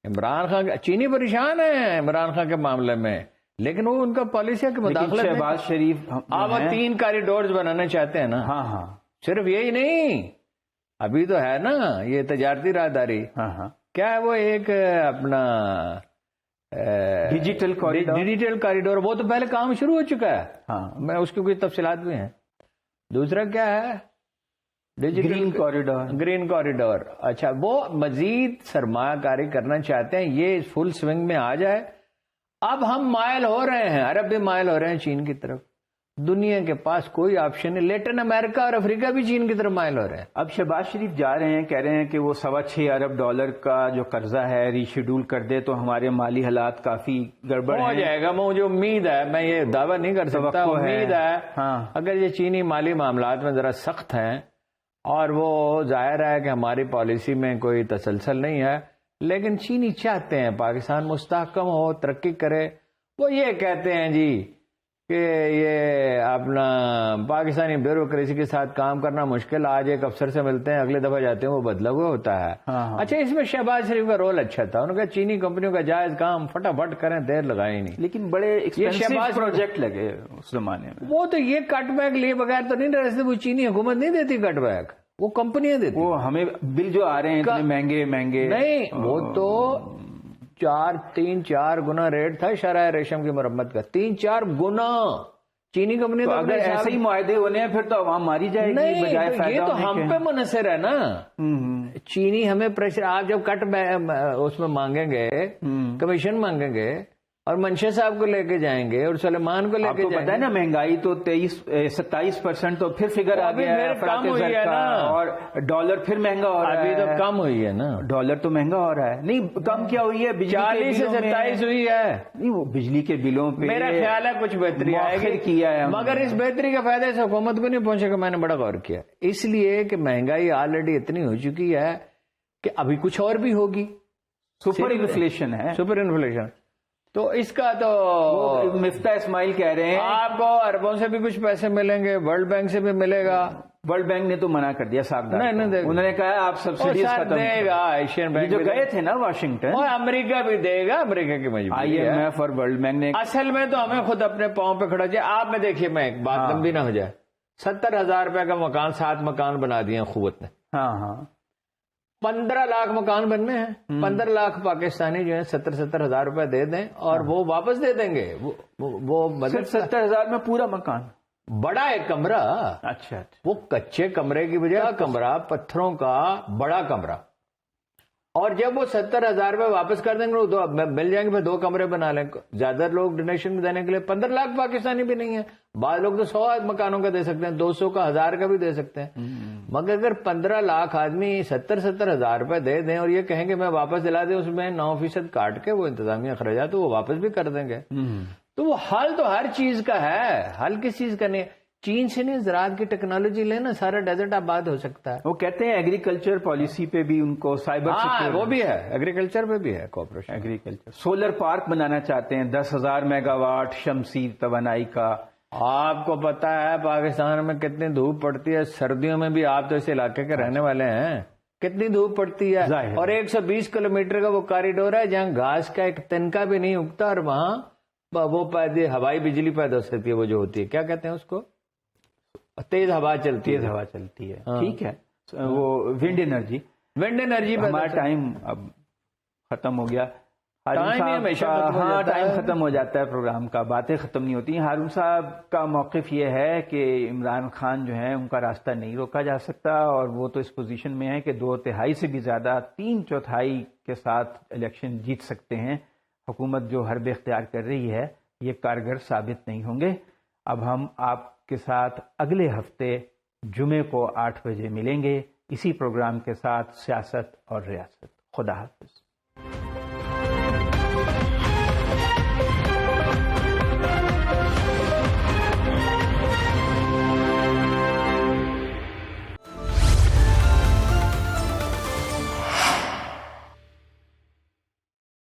عمران خان چینی پریشان ہیں عمران خان کے معاملے میں، لیکن وہ ان کا پالیسی ہے کہ مداخلت شہباز شریف آپ 3 کاریڈورز بنانا چاہتے ہیں نا۔ ہاں صرف یہی نہیں، ابھی تو ہے نا یہ تجارتی راہداری، کیا ہے وہ ایک اپنا ڈیجیٹل کوریڈور، وہ تو پہلے کام شروع ہو چکا ہے. ہاں، میں اس کی کچھ تفصیلات بھی ہیں. دوسرا کیا ہے؟ Green corridor. اچھا، وہ مزید سرمایہ کاری کرنا چاہتے ہیں، یہ فل سوئنگ میں آ جائے. اب ہم مائل ہو رہے ہیں، عرب بھی مائل ہو رہے ہیں چین کی طرف. دنیا کے پاس کوئی آپشن نہیں. لیٹن امریکہ اور افریقہ بھی چین کی طرف مائل ہو رہے ہیں. اب شہباز شریف جا رہے ہیں، کہہ رہے ہیں کہ وہ $6.25 ارب کا جو قرضہ ہے ری شیڈول کر دے تو ہمارے مالی حالات کافی گڑبڑ ہو جائے گا. مجھے امید ہے، میں یہ دعویٰ نہیں کر سکتا، امید ہے اگر یہ چینی مالی معاملات میں ذرا سخت ہیں اور وہ ظاہر ہے کہ ہماری پالیسی میں کوئی تسلسل نہیں ہے، لیکن چینی چاہتے ہیں پاکستان مستحکم ہو، ترقی کرے. وہ یہ کہتے ہیں جی کہ یہ اپنا پاکستانی بیوروکریسی کے ساتھ کام کرنا مشکل. آج ایک افسر سے ملتے ہیں، اگلے دفعہ جاتے ہیں وہ بدلا ہوا ہوتا ہے. اچھا، اس میں شہباز شریف کا رول اچھا تھا. انہوں نے کہا چینی کمپنیوں کا جائز کام فٹافٹ کریں، دیر لگائیں ہی نہیں. لیکن بڑے ایکسپینسو پروجیکٹ لگے اس زمانے میں. وہ تو یہ کٹ بیک لیے بغیر تو نہیں رہتے. وہ چینی حکومت نہیں دیتی کٹ بیک، وہ کمپنیاں دیتی. وہ ہمیں بل جو آ رہے ہیں اتنے مہنگے نہیں، وہ تو 3-4 گنا ریٹ تھا شرح ریشم کی مرمت کا. 3-4 گنا. چینی کمپنی تو اگر ایسے ہی معاہدے ہونے ہیں پھر تو عوام ماری جائے گی بجائے فائدہ. یہ تو ہم پہ منحصر ہے نا. چینی ہمیں پریشر، آپ جب کٹ اس میں مانگیں گے، کمیشن مانگیں گے اور منشا صاحب کو لے کے جائیں گے اور سلیمان کو لے کے جائیں گے. پتا ہے نا، مہنگائی تو 27% تو پھر فگر آ گیا ہے. کم ہوئی ہے نا. اور ڈالر پھر مہنگا ہو رہا ہے. ابھی تو کم ہوئی ہے نا. ڈالر تو مہنگا ہو رہا ہے. نہیں، کم کیا ہوئی ہے؟ 40 سے 27 ہوئی ہے. نہیں، وہ بجلی کے بلوں پہ میرا خیال ہے کچھ بہتری آئے گی کیا ہے، مگر اس بہتری کا فائدہ اس حکومت کو نہیں پہنچے گا. میں نے بڑا غور کیا، اس لیے کہ مہنگائی آلریڈی اتنی ہو چکی ہے کہ ابھی کچھ اور بھی ہوگی. سپر انفلیشن ہے. Super inflation. تو اس کا تو مفتاح اسماعیل کہہ رہے ہیں آپ کو اربوں سے بھی کچھ پیسے ملیں گے، ورلڈ بینک سے بھی ملے گا. ورلڈ بینک نے تو منع کر دیا صاحب. انہوں نے کہا آپ سبسڈیز ختم دے گا. ایشین بینک جو گئے تھے نا واشنگٹن، اور امریکہ بھی دے گا. امریکہ کی مجبوری ہے. IMF اور ورلڈ بینک نے اصل میں تو ہمیں خود اپنے پاؤں پہ کھڑا جائے. آپ میں دیکھیے، میں ایک بات لمبی نہ ہو جائے، 70,000 روپے کا مکان، 7 مکان بنا دیے قوت نے. 15 لاکھ مکان بننے ہیں. 15 لاکھ پاکستانی جو ہیں 70,000 روپے دے دیں اور وہ واپس دے دیں گے. وہ 70,000 میں پورا مکان، بڑا ایک کمرہ. اچھا، وہ کچے کمرے کی بجائے کمرہ پتھروں کا بڑا کمرہ. اور جب وہ 70,000 روپے واپس کر دیں گے تو مل جائیں گے، پھر 2 کمرے بنا لیں. زیادہ لوگ ڈونیشن دینے کے لیے 15 لاکھ پاکستانی بھی نہیں ہے. بعض لوگ تو 100 مکانوں کا دے سکتے ہیں، 200 کا، 1000 کا بھی دے سکتے ہیں. مگر اگر 15 لاکھ آدمی 70,000 روپے دے دیں اور یہ کہیں کہ میں واپس دلا دیں، اس میں 9% کاٹ کے وہ انتظامیہ اخراجات وہ واپس بھی کر دیں گے. تو وہ حل تو ہر چیز کا ہے. حل کس چیز کا نہیں؟ چین سے نہیں، زراعت کی ٹیکنالوجی لینا، سارا ڈیزرٹ آباد ہو سکتا ہے. وہ کہتے ہیں ایگریکلچر پالیسی پہ بھی ان کو سائبر سیکورٹی، وہ بھی ہے. ایگریکلچر پہ بھی ہے کوآپریشن. ایگریکلچر سولر پارک بنانا چاہتے ہیں، 10,000 میگا واٹ شمسی توانائی کا. آپ کو پتا ہے پاکستان میں کتنی دھوپ پڑتی ہے سردیوں میں بھی؟ آپ تو اس علاقے کے رہنے والے ہیں. کتنی دھوپ پڑتی ہے. اور 120 کلومیٹر کا وہ کاریڈور ہے جہاں گھاس کا ایک تنکا بھی نہیں اگتا، اور وہاں وہ ہوائی بجلی پیدا ہو سکتی ہے. وہ جو ہوتی ہے، کیا کہتے ہیں اس کو؟ تیز ہوا چلتی ہے. ٹھیک ہے، وہ ونڈ انرجی. ہمارا ٹائم اب ختم ہو گیا. ٹائم ختم ہو جاتا ہے پروگرام کا، باتیں ختم نہیں ہوتی. ہارون صاحب کا موقف یہ ہے کہ عمران خان جو ہیں ان کا راستہ نہیں روکا جا سکتا، اور وہ تو اس پوزیشن میں ہے کہ 2/3 سے بھی زیادہ 3/4 کے ساتھ الیکشن جیت سکتے ہیں. حکومت جو حرب اختیار کر رہی ہے یہ کارگر ثابت نہیں ہوں گے. اب ہم آپ کے ساتھ اگلے ہفتے جمعے کو 8 بجے ملیں گے اسی پروگرام کے ساتھ، سیاست اور ریاست. خدا حافظ.